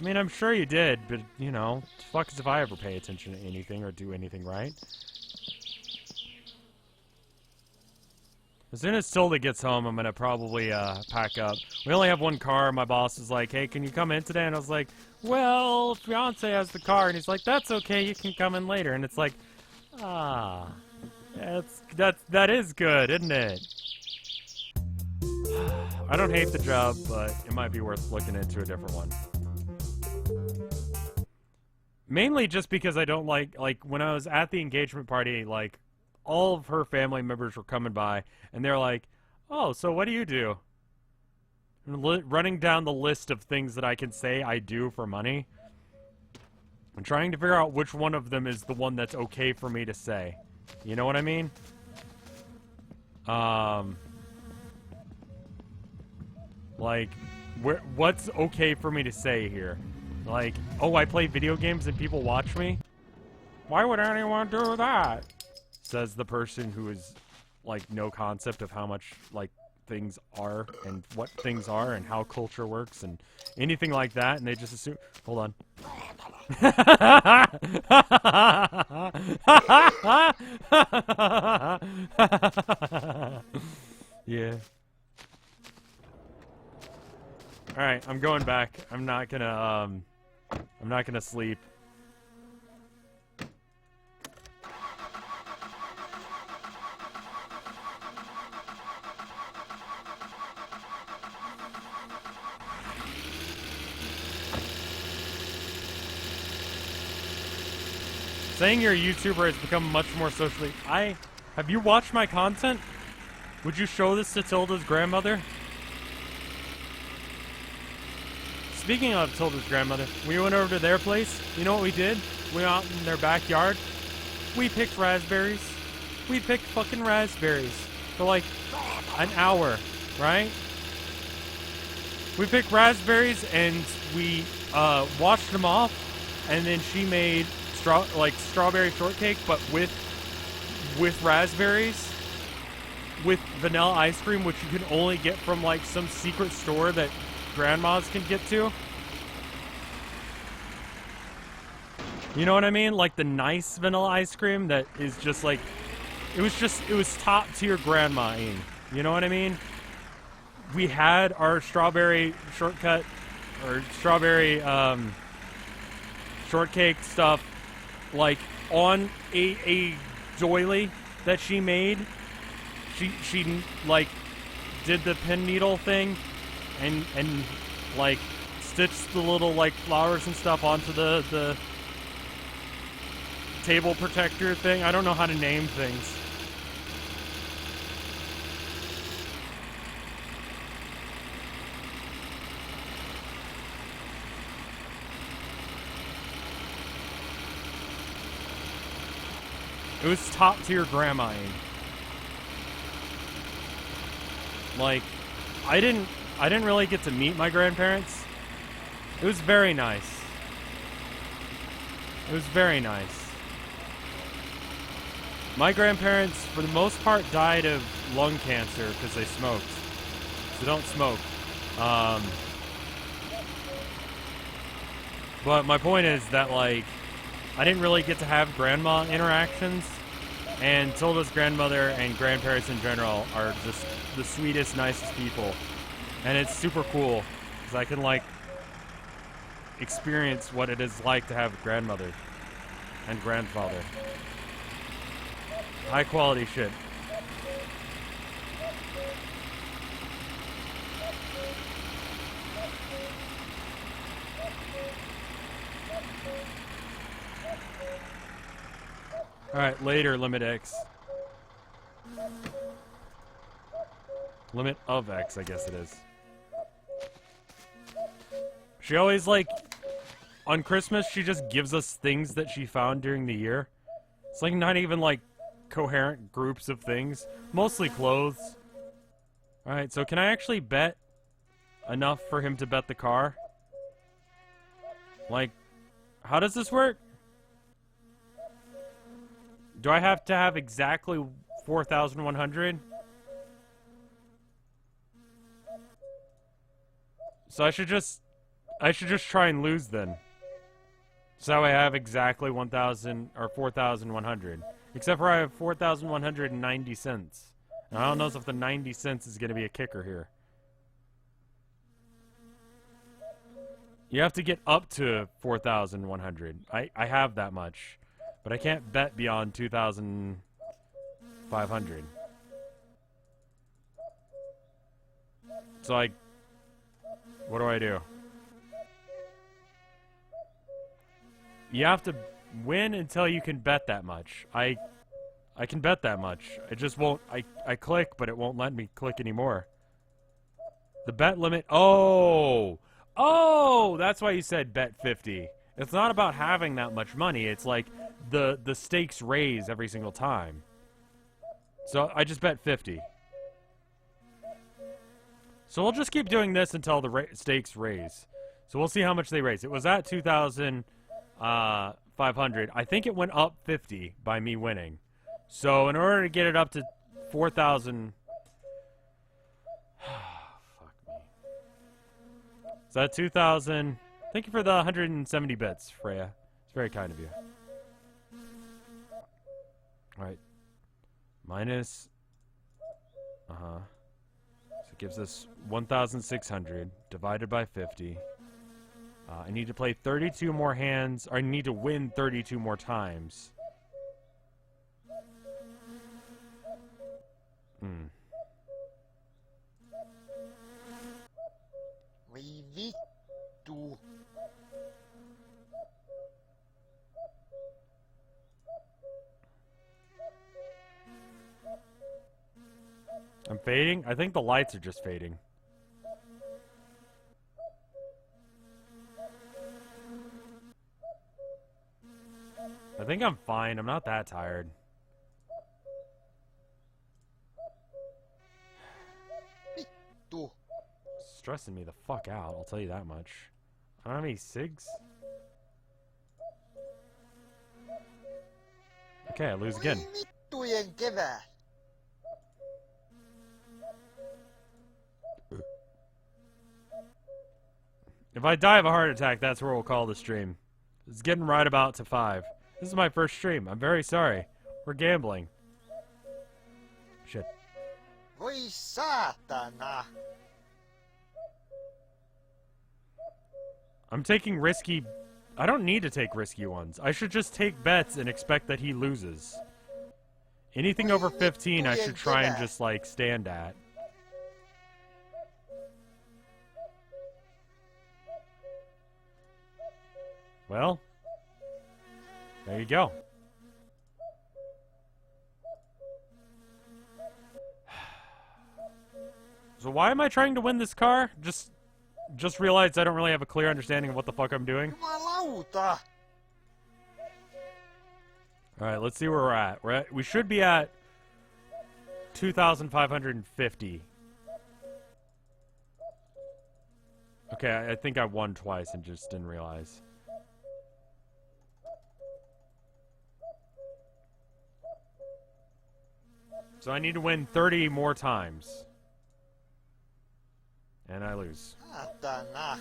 I mean, I'm sure you did, but, you know, fuck as if I ever pay attention to anything or do anything right. As soon as Tilda gets home, I'm gonna probably, pack up. We only have one car. My boss is like, hey, can you come in today? And I was like, well, fiance has the car. And he's like, that's okay, you can come in later. And it's like, ah, that is good, isn't it? I don't hate the job, but it might be worth looking into a different one. Mainly just because I don't like, when I was at the engagement party, like, all of her family members were coming by, and they're like, oh, so what do you do? And running down the list of things that I can say I do for money. I'm trying to figure out which one of them is the one that's okay for me to say. You know what I mean? Like, what's okay for me to say here? Like, oh, I play video games and people watch me? Why would anyone do that? Says the person who is, like, no concept of how much, like, things are and what things are and how culture works and anything like that, and they just assume... Hold on. Yeah. Alright, I'm going back. I'm not gonna sleep. Saying you're a YouTuber has become much more socially... Have you watched my content? Would you show this to Tilda's grandmother? Speaking of Tilda's grandmother, we went over to their place. You know what we did? We went out in their backyard. We picked raspberries. We picked fucking raspberries for like an hour, right? We picked raspberries and we washed them off, and then she made strawberry shortcake, but with raspberries, with vanilla ice cream, which you can only get from like some secret store that grandmas can get to. You know what I mean? Like the nice vanilla ice cream that is just like, it was top tier grandma-ing. You know what I mean? We had our strawberry shortcut, or strawberry shortcake stuff, like on a doily that she made. She like did the pin needle thing and like stitched the little like flowers and stuff onto the table protector thing. I don't know how to name things. It was top tier grandma-ing. Like, I didn't really get to meet my grandparents. It was very nice. It was very nice. My grandparents, for the most part, died of lung cancer because they smoked. So don't smoke. But my point is that, like, I didn't really get to have grandma interactions. And Tilda's grandmother and grandparents in general are just the sweetest, nicest people. And it's super cool because I can, like, experience what it is like to have a grandmother and grandfather. High quality shit. Alright, later, limit X. Limit of X, I guess it is. She always, like, on Christmas, she just gives us things that she found during the year. It's like not even, like, coherent groups of things. Mostly clothes. Alright, so can I actually bet enough for him to bet the car? Like, how does this work? Do I have to have exactly 4,100? So I should just try and lose then. So I have exactly 1,000 or 4,100. Except for I have 4,190 cents. And I don't know if the 90 cents is going to be a kicker here. You have to get up to 4,100. I have that much. But I can't bet beyond 2,500. So, like, what do I do? You have to win until you can bet that much. I can bet that much. It just won't. I click, but it won't let me click anymore. The bet limit. Oh, that's why you said bet 50. It's not about having that much money. It's like the stakes raise every single time. So I just bet 50. So we'll just keep doing this until the stakes raise. So we'll see how much they raise. It was at 2,500. I think it went up 50 by me winning. So in order to get it up to 4,000... Fuck me. So at 2,000... Thank you for the 170 bits, Freya. It's very kind of you. Alright. Minus... So it gives us 1,600 divided by 50. I need to play 32 more hands, or I need to win 32 more times. Voi vittu. I'm fading? I think the lights are just fading. I think I'm fine. I'm not that tired. Vittu. Stressing me the fuck out, I'll tell you that much. I don't have any cigs. Okay, I lose again. Voi vittujen kevät. If I die of a heart attack, that's where we'll call the stream. It's getting right about to 5. This is my first stream. I'm very sorry. We're gambling. Shit. Voi saatana. I'm taking risky... I don't need to take risky ones. I should just take bets and expect that he loses. Anything over 15 I should try and just, like, stand at. Well, there you go. So why am I trying to win this car? Just realized I don't really have a clear understanding of what the fuck I'm doing. Jumalauta. Alright, let's see where we're at. We should be at 2,550. Okay, I think I won twice and just didn't realize. So I need to win 30 more times. And I lose. Saatana.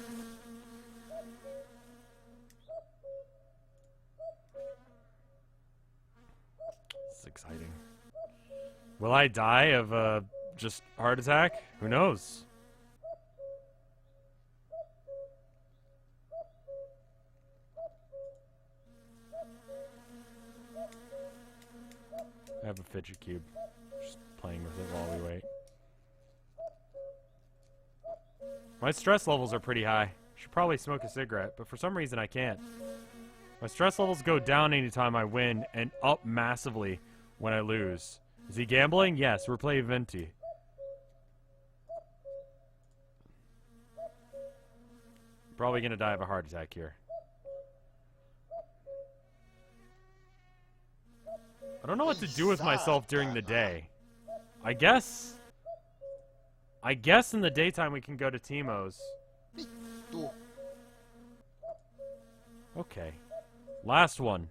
It's exciting. Will I die of just heart attack? Who knows? I have a fidget cube. Just playing with it while we wait. My stress levels are pretty high. Should probably smoke a cigarette, but for some reason I can't. My stress levels go down anytime I win and up massively when I lose. Is he gambling? Yes, we're playing Venti. Probably gonna die of a heart attack here. I don't know what to do with myself during the day. I guess in the daytime we can go to Timo's. Okay. Last one.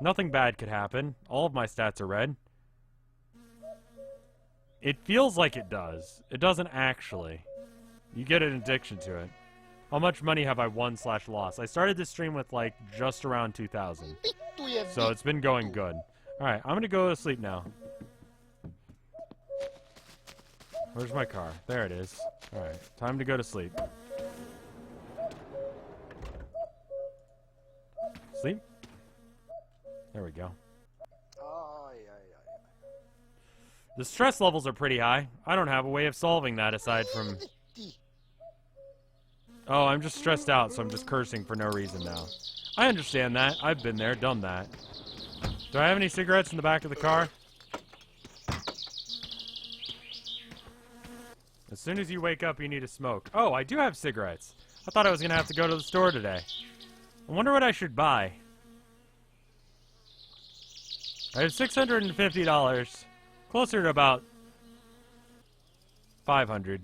Nothing bad could happen. All of my stats are red. It feels like it does. It doesn't actually. You get an addiction to it. How much money have I won/lost? I started this stream with like just around 2,000. So it's been going good. Alright, I'm gonna go to sleep now. Where's my car? There it is. Alright, time to go to sleep. Sleep? There we go. The stress levels are pretty high. I don't have a way of solving that aside from... Oh, I'm just stressed out, so I'm just cursing for no reason now. I understand that. I've been there, done that. Do I have any cigarettes in the back of the car? As soon as you wake up, you need to smoke. Oh, I do have cigarettes. I thought I was going to have to go to the store today. I wonder what I should buy. I have $650. Closer to about 500.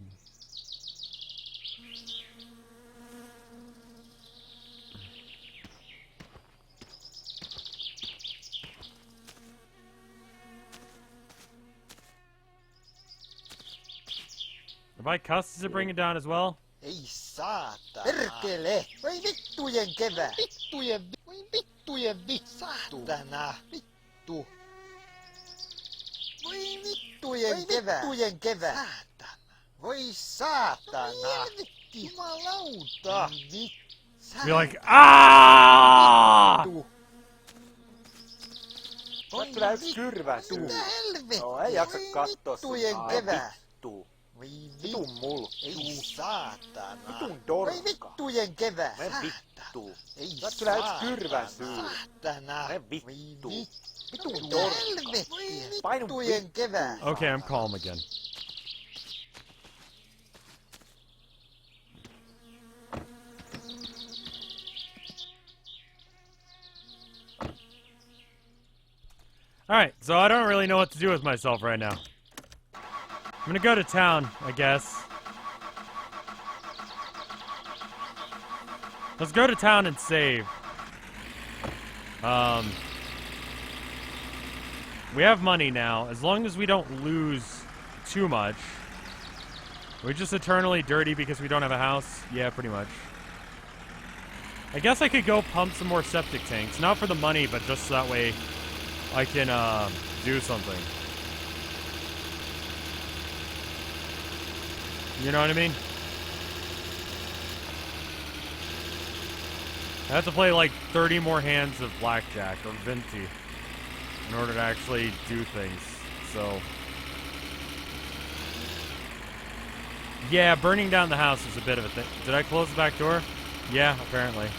If I cuss, does it bring it down as well? Ei saatana. Perkele. Voi vittujen kevää. Voi vittujen Saatana. Vittu. Voi vittujen kevää. Saatana. Voi saatana. Jumalauta. Be like, ah! Oot kyllä yks kyrvä syy. Mitä helvettiä? No ei jaksa kattoo sun. Vittujen kevää. Vittu. Voi Vitun mulkku. Ei saatana. Vitun dorkka. Voi vittujen kevää. Me vittu. Ei Sä oot kyllä yks kyrvä syy. saatana. Me vittu. Vitun Mitä dorkka. helvettiä? Painu Vittujen kevää. Okay, I'm calm again. Alright, so I don't really know what to do with myself right now. I'm gonna go to town, I guess. Let's go to town and save. We have money now. As long as we don't lose too much. We're just eternally dirty because we don't have a house? Yeah, pretty much. I guess I could go pump some more septic tanks. Not for the money, but just so that way I can, do something. You know what I mean? I have to play like 30 more hands of blackjack or Venti in order to actually do things. So, yeah, burning down the house is a bit of a thing. Did I close the back door? Yeah, apparently.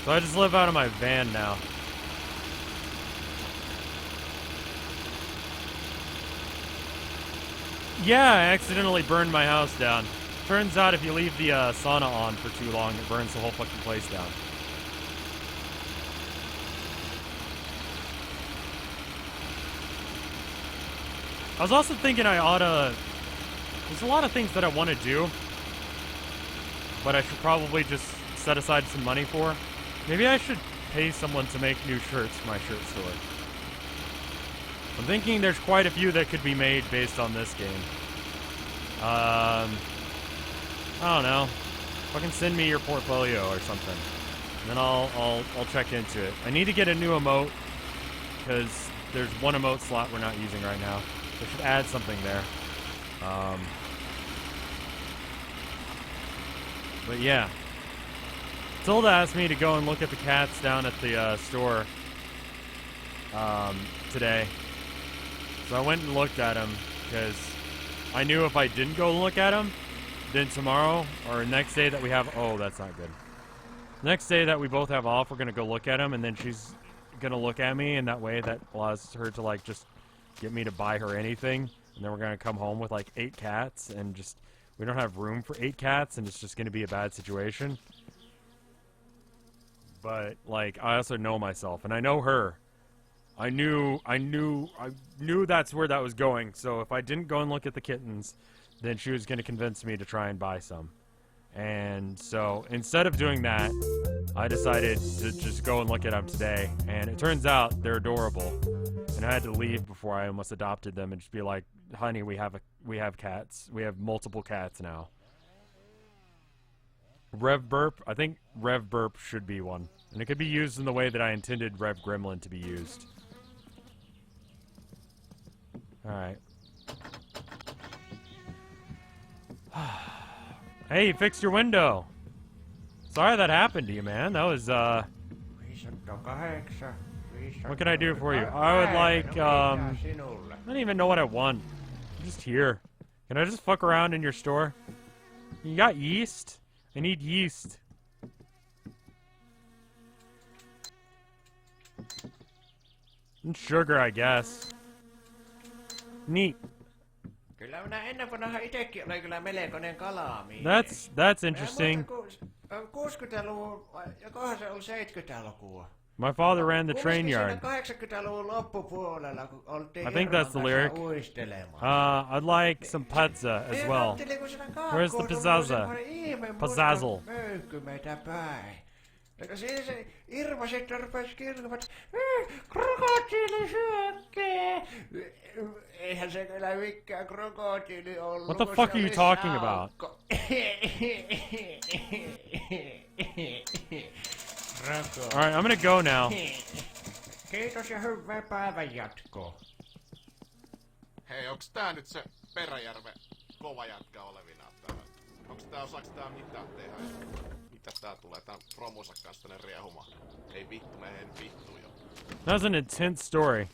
So I just live out of my van now. Yeah, I accidentally burned my house down. Turns out if you leave the sauna on for too long, it burns the whole fucking place down. I was also thinking I oughta... There's a lot of things that I want to do, but I should probably just set aside some money for. Maybe I should pay someone to make new shirts for my shirt store. I'm thinking there's quite a few that could be made based on this game. I don't know. Fucking send me your portfolio or something, and then I'll check into it. I need to get a new emote because there's one emote slot we're not using right now. I should add something there. But yeah, Tilda asked me to go and look at the cats down at the store today. So I went and looked at them because I knew if I didn't go look at them, then tomorrow or next day that we have, oh, that's not good. Next day that we both have off, we're going to go look at them, and then she's going to look at me, and that way that allows her to, like, just get me to buy her anything. And then we're going to come home with, like, 8 cats, and just, we don't have room for 8 cats, and it's just going to be a bad situation. But, like, I also know myself, and I know her. I knew that's where that was going. So if I didn't go and look at the kittens, then she was going to convince me to try and buy some. And so instead of doing that, I decided to just go and look at them today. And it turns out they're adorable. And I had to leave before I almost adopted them and just be like, honey, we have cats. We have multiple cats now. Rev Burp, I think Rev Burp should be one. And it could be used in the way that I intended Rev Gremlin to be used. Alright. Hey, you fixed your window. Sorry that happened to you, man. That was, what can I do for you? I would like, I don't even know what I want. I'm just here. Can I just fuck around in your store? You got yeast? I need yeast. And sugar, I guess. Neat. Kyllä minä ennen vanha itekin olen kyllä melkoinen kalamies. That's interesting. 60-luvun, jokohan se oli 70-lukua. My father ran the train yard. 80-luvun loppupuolella, kun oltiin I think that's the lyric. I'd like some pizza as well. Where's the pizzazza? Pizzazzle. Möykkymeitä päin. Siinä se Irma sitten rupesi kirjoittamaan, krokotiilisyökkee. Eihän se kyllä mikään krokotiili ollut. What the fuck are you talking about? Alright, I'm gonna go now. Kiitos ja hyvää päivän jatkoa. Hei, onks tää nyt se Peräjärven kova jätkä olevinaan täällä? Osaaks tää mitään tehdä? Mitä tää tulee? Tää romunsa kanssa tänne riehumaan. Ei vittu, menen vittuun jo. That was an intense story.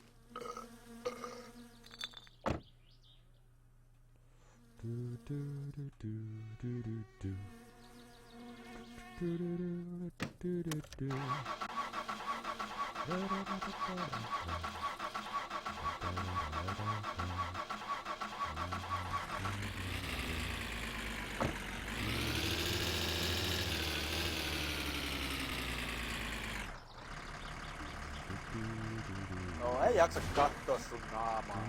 No ei jaksa kattoo sun naamaa.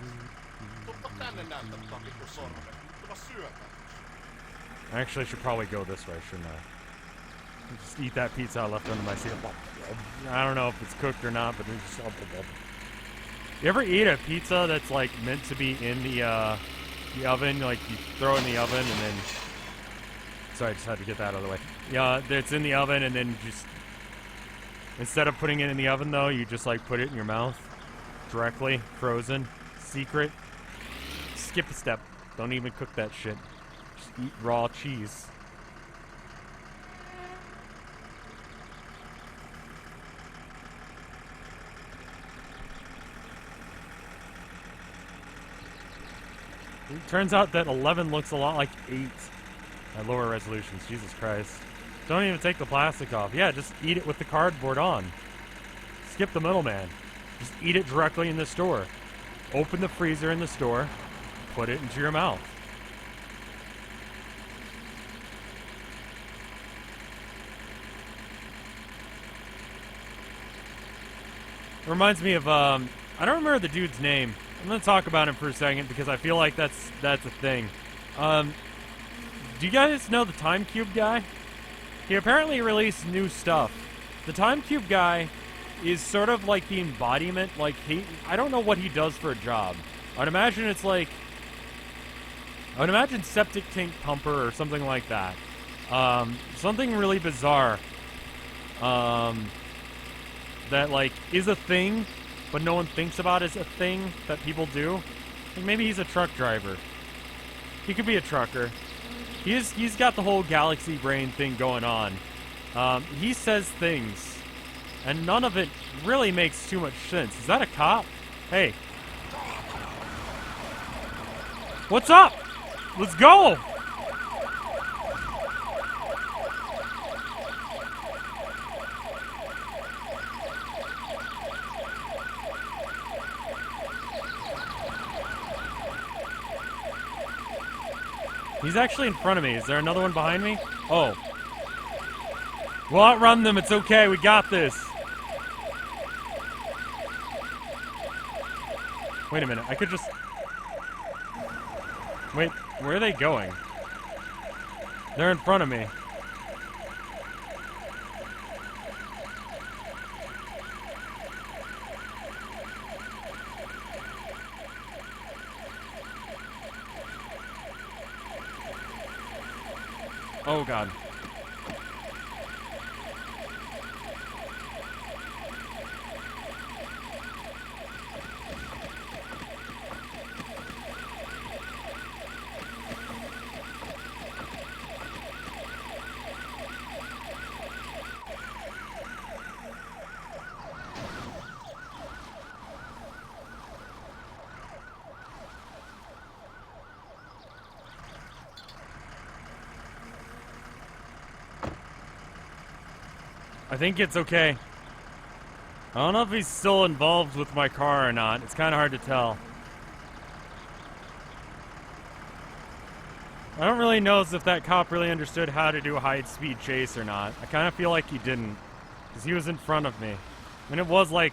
Tuppa tänne näyttää tota vittu sormet. Tuppa syötä. I actually should probably go this way, shouldn't I? Just eat that pizza I left under my seat. I don't know if it's cooked or not, but it's just... You ever eat a pizza that's like meant to be in the oven? Like you throw it in the oven and then... Sorry, I just had to get that out of the way. Yeah, it's in the oven and then just... Instead of putting it in the oven though, you just like put it in your mouth. Directly, frozen. Secret. Skip a step. Don't even cook that shit. Just eat raw cheese. It turns out that 11 looks a lot like 8 at lower resolutions. Jesus Christ. Don't even take the plastic off. Yeah, just eat it with the cardboard on. Skip the middleman. Just eat it directly in the store. Open the freezer in the store. Put it into your mouth. It reminds me of, I don't remember the dude's name. I'm going to talk about him for a second because I feel like that's a thing. Do you guys know the Time Cube guy? He apparently released new stuff. The Time Cube guy is sort of like the embodiment. Like I don't know what he does for a job. I'd imagine it's like, I would imagine septic tank pumper or something like that. Something really bizarre. That like is a thing, but no one thinks about as a thing that people do. Like maybe he's a truck driver. He could be a trucker. He's got the whole galaxy brain thing going on. He says things, and none of it really makes too much sense. Is that a cop? Hey. What's up? Let's go! He's actually in front of me. Is there another one behind me? Oh. We'll outrun them. It's okay. We got this. Wait a minute. I could just... Wait, where are they going? They're in front of me. Oh, God. I think it's okay. I don't know if he's still involved with my car or not. It's kind of hard to tell. I don't really know if that cop really understood how to do a high-speed chase or not. I kind of feel like he didn't, because he was in front of me. And it was, like,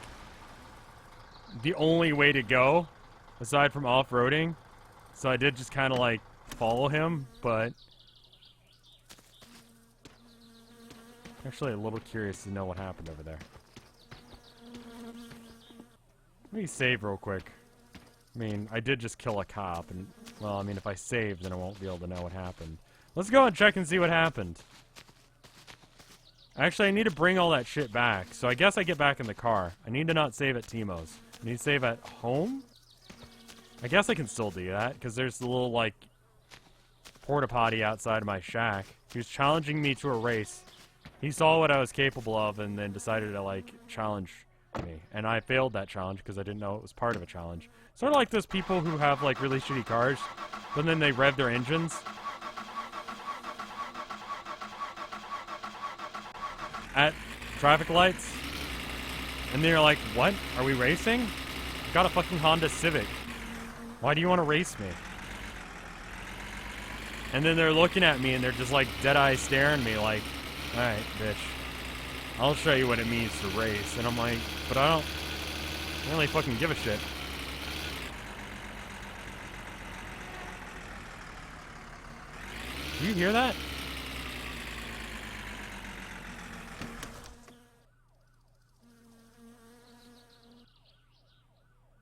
the only way to go, aside from off-roading. So I did just kind of, like, follow him, but... Actually, a little curious to know what happened over there. Let me save real quick. I mean, I did just kill a cop, and, well, I mean, if I save, then I won't be able to know what happened. Let's go and check and see what happened. Actually, I need to bring all that shit back, so I guess I get back in the car. I need to not save at Timo's. I need to save at home? I guess I can still do that, because there's the little, like, porta potty outside of my shack. He was challenging me to a race. He saw what I was capable of and then decided to, like, challenge me. And I failed that challenge because I didn't know it was part of a challenge. Sort of like those people who have, like, really shitty cars, but then they rev their engines. At traffic lights. And they're like, what? Are we racing? I've got a fucking Honda Civic. Why do you want to race me? And then they're looking at me and they're just, like, dead-eye staring at me like... Alright, bitch. I'll show you what it means to race. And I'm like, but I don't really fucking give a shit. Do you hear that?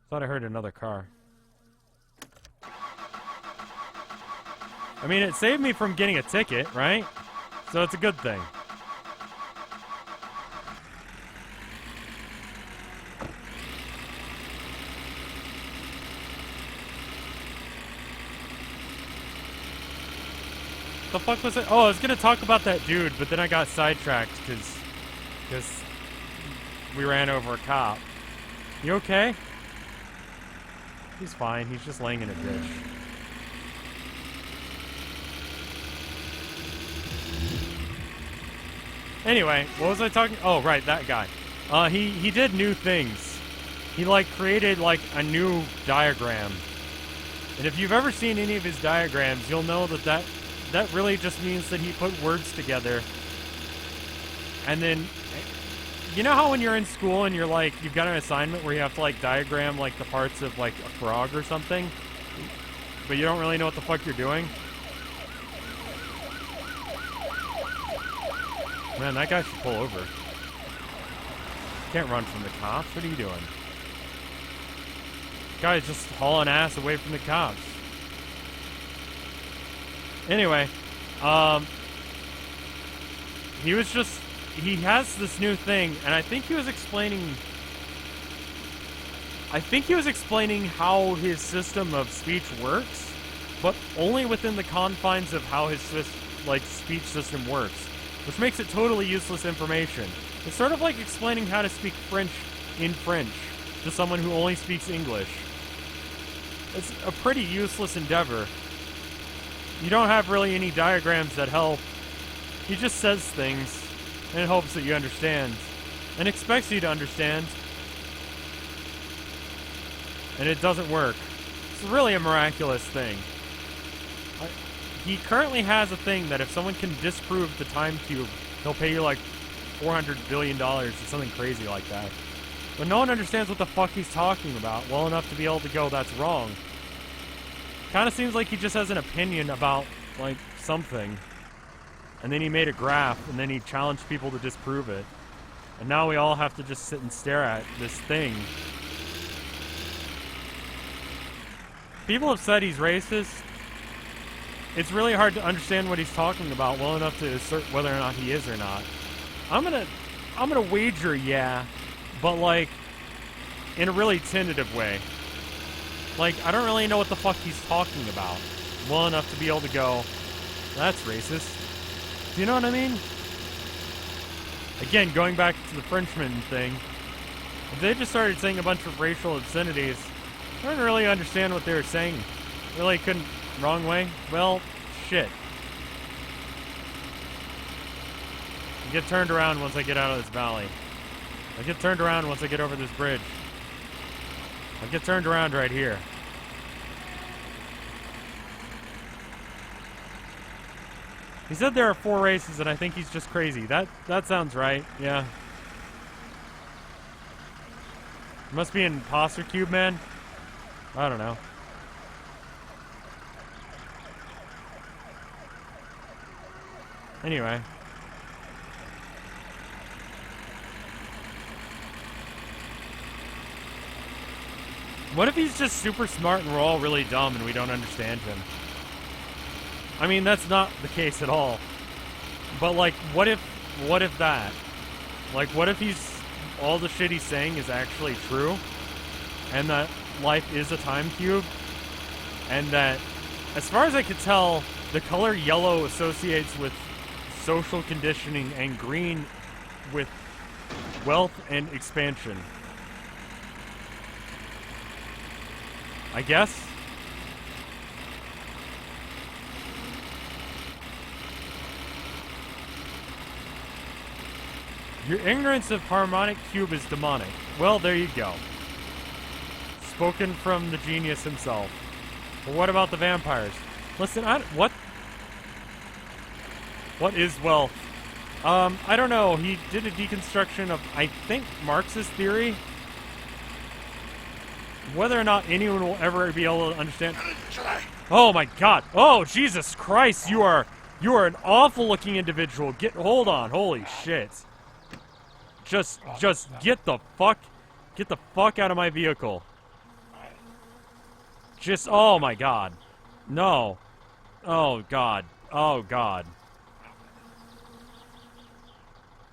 Thought I heard another car. I mean, it saved me from getting a ticket, right? So it's a good thing. The fuck was it? Oh, I was gonna talk about that dude, but then I got sidetracked because we ran over a cop. You okay? He's fine. He's just laying in a ditch. Anyway, what was I talking? Oh, right, that guy. He did new things. He, like, created, like, a new diagram. And if you've ever seen any of his diagrams, you'll know that really just means that he put words together. And then, you know how when you're in school and you're, like, you've got an assignment where you have to, like, diagram, like, the parts of, like, a frog or something? But you don't really know what the fuck you're doing? Man, that guy should pull over. Can't run from the cops. What are you doing? Guy's just hauling ass away from the cops. Anyway, he has this new thing, and I think he was explaining how his system of speech works, but only within the confines of how his speech system works, which makes it totally useless information. It's sort of like explaining how to speak French in French to someone who only speaks English. It's a pretty useless endeavor. You don't have really any diagrams that help. He just says things in hopes that you understand, and expects you to understand. And it doesn't work. It's really a miraculous thing. He currently has a thing that if someone can disprove the time cube, he'll pay you like $400 billion or something crazy like that. But no one understands what the fuck he's talking about well enough to be able to go, that's wrong. Kind of seems like he just has an opinion about, like, something. And then he made a graph, and then he challenged people to disprove it. And now we all have to just sit and stare at this thing. People have said he's racist. It's really hard to understand what he's talking about well enough to assert whether or not he is or not. I'm gonna wager yeah, but like in a really tentative way. Like, I don't really know what the fuck he's talking about well enough to be able to go, that's racist. Do you know what I mean? Again, going back to the Frenchman thing, if they just started saying a bunch of racial obscenities, I didn't really understand what they were saying. Really couldn't. Wrong way? Well, shit. I get turned around once I get out of this valley. I get turned around once I get over this bridge. I get turned around right here. He said there are 4 races, and I think he's just crazy. That sounds right, yeah. Must be an imposter cube, man. I don't know. Anyway. What if he's just super smart and we're all really dumb and we don't understand him? I mean, that's not the case at all. But, like, what if that? Like, what if all the shit he's saying is actually true? And that life is a time cube? And that, as far as I could tell, the color yellow associates with social conditioning and green with wealth and expansion. I guess? Your ignorance of harmonic cube is demonic. Well, there you go. Spoken from the genius himself. But what about the vampires? Listen, what is wealth? I don't know. He did a deconstruction of, I think, Marx's theory. Whether or not anyone will ever be able to understand. Oh my God! Oh Jesus Christ! You are an awful-looking individual. Hold on! Holy shit! Just get the fuck out of my vehicle. Just, oh my God, no! Oh God! Oh God!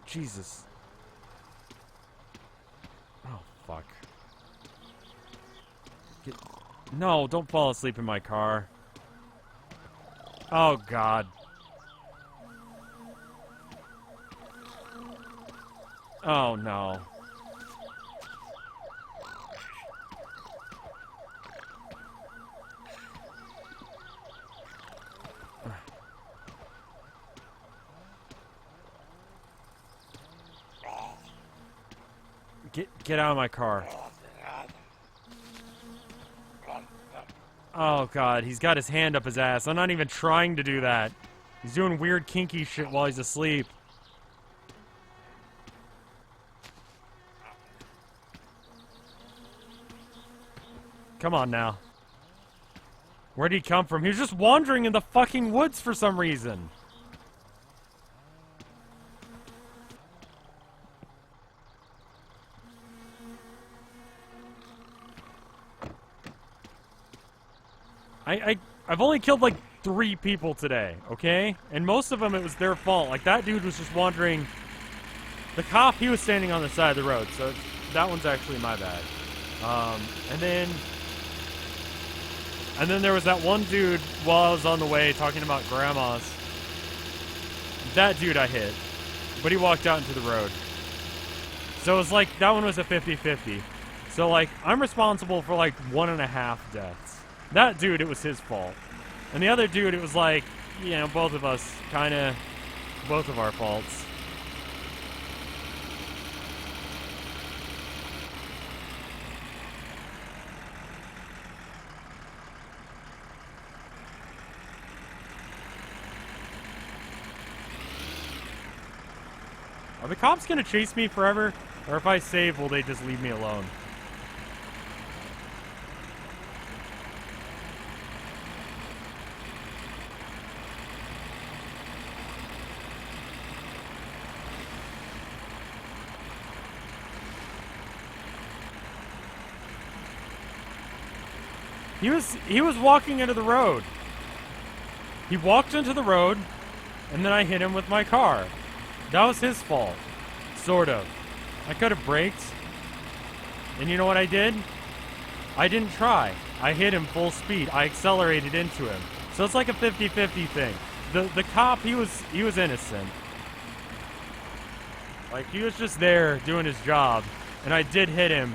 Jesus! Oh fuck! No, don't fall asleep in my car. Oh, God. Oh, no. Get out of my car. Oh, God, he's got his hand up his ass. I'm not even trying to do that. He's doing weird kinky shit while he's asleep. Come on now. Where'd he come from? He was just wandering in the fucking woods for some reason. I've only killed like 3 people today, okay? And most of them, it was their fault. Like, that dude was just wandering. The cop, he was standing on the side of the road, so that one's actually my bad. And then there was that one dude while I was on the way talking about grandmas. That dude I hit, but he walked out into the road. So it was like, that one was a 50-50. So, like, I'm responsible for like 1.5 deaths. That dude, it was his fault. And the other dude, it was like, you know, both of us, kinda, both of our faults. Are the cops gonna chase me forever? Or if I save, will they just leave me alone? He was walking into the road. He walked into the road, and then I hit him with my car. That was his fault. Sort of. I could have braked. And you know what I did? I didn't try. I hit him full speed. I accelerated into him. So it's like a 50-50 thing. The cop, he was innocent. Like, he was just there doing his job, and I did hit him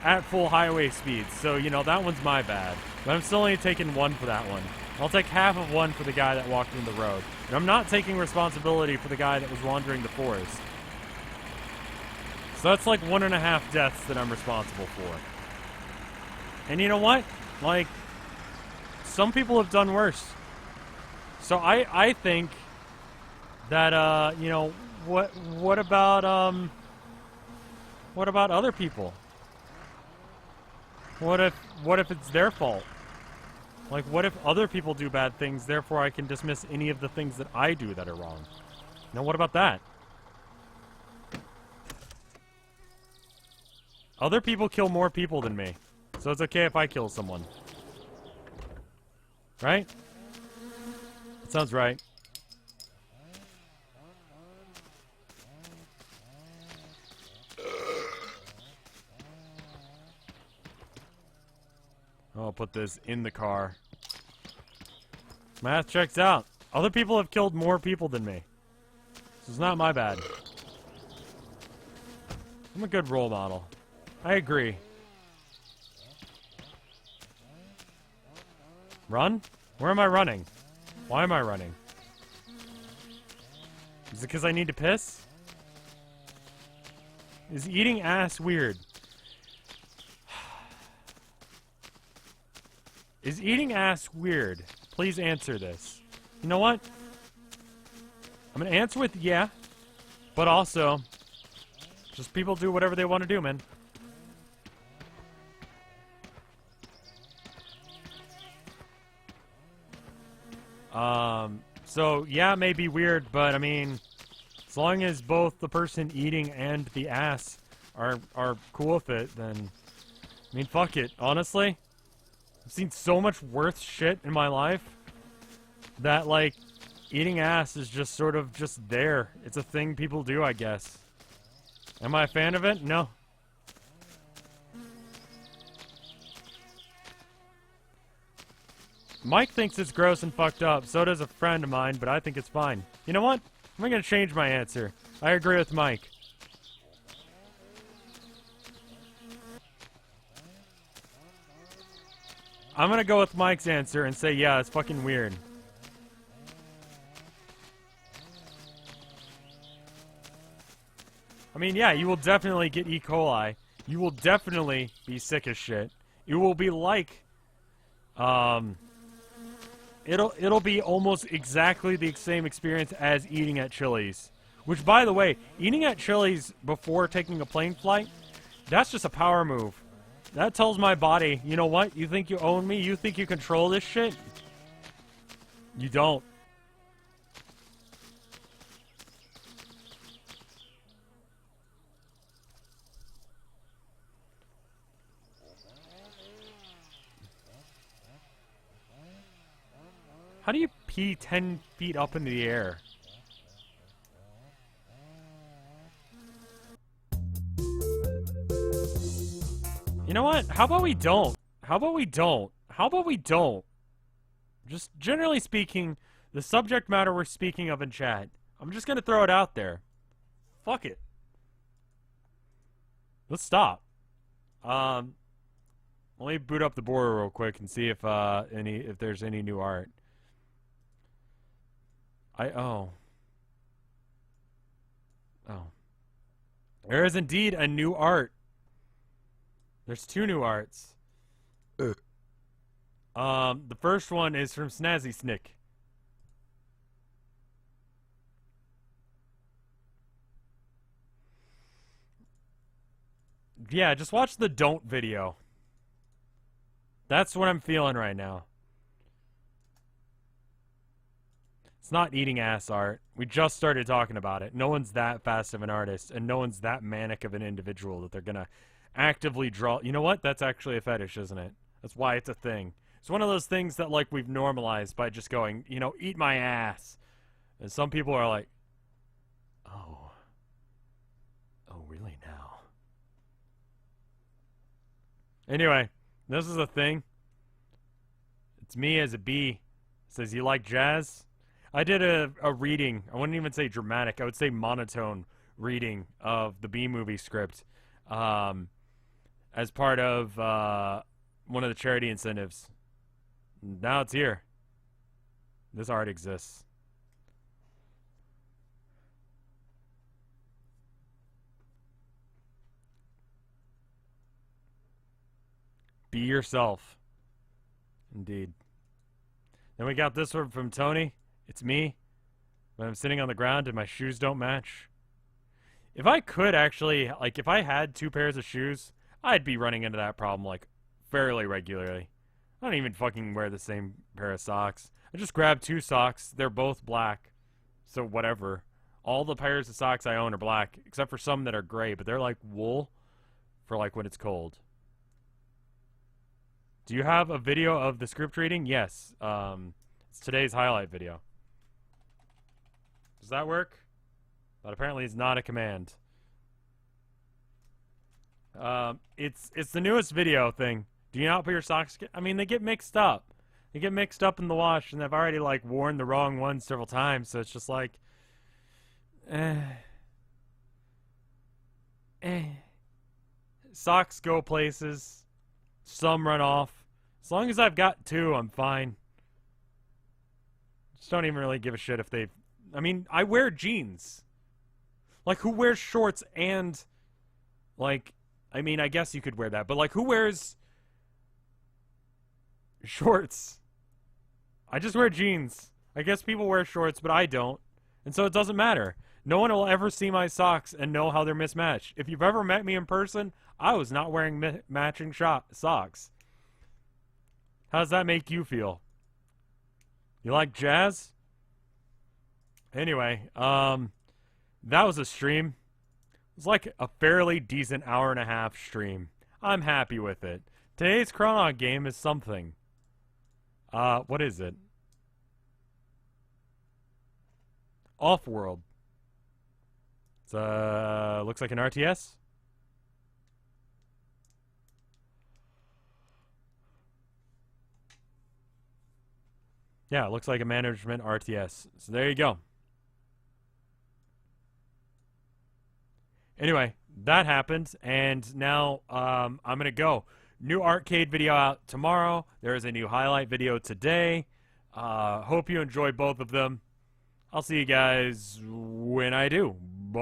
at full highway speeds. So, you know, that one's my bad. But I'm still only taking 1 for that one. I'll take half of 1 for the guy that walked in the road. And I'm not taking responsibility for the guy that was wandering the forest. So that's like 1.5 deaths that I'm responsible for. And you know what? Like, some people have done worse. So I think that, you know, what about other people? What if it's their fault? Like, what if other people do bad things, therefore I can dismiss any of the things that I do that are wrong? Now, what about that? Other people kill more people than me, so it's okay if I kill someone. Right? That sounds right. I'll put this in the car. Math checks out. Other people have killed more people than me. This is not my bad. I'm a good role model. I agree. Run? Where am I running? Why am I running? Is it because I need to piss? Is eating ass weird? Is eating ass weird? Please answer this. You know what? I'm gonna answer with yeah, but also, just people do whatever they want to do, man. So yeah, it may be weird, but I mean, as long as both the person eating and the ass are cool with it, then, I mean, fuck it. Honestly, I've seen so much worse shit in my life that, like, eating ass is just sort of just there. It's a thing people do, I guess. Am I a fan of it? No. Mike thinks it's gross and fucked up. So does a friend of mine, but I think it's fine. You know what? I'm gonna change my answer. I agree with Mike. I'm gonna go with Mike's answer and say, yeah, it's fucking weird. I mean, yeah, you will definitely get E. coli. You will definitely be sick as shit. It will be like, it'll be almost exactly the same experience as eating at Chili's. Which, by the way, eating at Chili's before taking a plane flight, that's just a power move. That tells my body, you know what? You think you own me? You think you control this shit? You don't. key 10 feet up in the air. You know what? How about we don't? How about we don't? How about we don't? Just generally speaking, the subject matter we're speaking of in chat, I'm just gonna throw it out there. Fuck it. Let's stop. Let me boot up the border real quick and see if there's any new art. Oh. There is indeed a new art. There's 2 new arts. The first one is from Snazzy Snick. Yeah, just watch the don't video. That's what I'm feeling right now. It's not eating ass art. We just started talking about it. No one's that fast of an artist, and no one's that manic of an individual that they're gonna actively draw. You know what? That's actually a fetish, isn't it? That's why it's a thing. It's one of those things that, like, we've normalized by just going, you know, eat my ass. And some people are like, oh, really now? Anyway, this is a thing. It's me as a bee. It says, you like jazz? I did a reading. I wouldn't even say dramatic. I would say monotone reading of the Bee Movie script as part of one of the charity incentives. Now it's here. This art exists. Be yourself. Indeed. Then we got this one from Tony. It's me. When I'm sitting on the ground and my shoes don't match. If I could actually, like, if I had 2 pairs of shoes, I'd be running into that problem, like, fairly regularly. I don't even fucking wear the same pair of socks. I just grab 2 socks. They're both black. So whatever. All the pairs of socks I own are black, except for some that are gray, but they're like wool for, like, when it's cold. Do you have a video of the script reading? Yes. It's today's highlight video. Does that work? But apparently it's not a command. It's the newest video thing. Do you not put your socks... I mean, they get mixed up. They get mixed up in the wash, and I've already, like, worn the wrong ones several times, so it's just like... Socks go places. Some run off. As long as I've got 2, I'm fine. Just don't even really give a shit if they... I mean, I wear jeans. Like, who wears shorts and... Like, I mean, I guess you could wear that, but, like, who wears... shorts? I just wear jeans. I guess people wear shorts, but I don't. And so it doesn't matter. No one will ever see my socks and know how they're mismatched. If you've ever met me in person, I was not wearing matching socks. How does that make you feel? You like jazz? Anyway, that was a stream. It was like a fairly decent hour-and-a-half stream. I'm happy with it. Today's Chronog game is something. What is it? Off-world. It's, looks like an RTS. Yeah, it looks like a management RTS. So there you go. Anyway, that happened, and now I'm going to go. New arcade video out tomorrow. There is a new highlight video today. Hope you enjoy both of them. I'll see you guys when I do. Bye.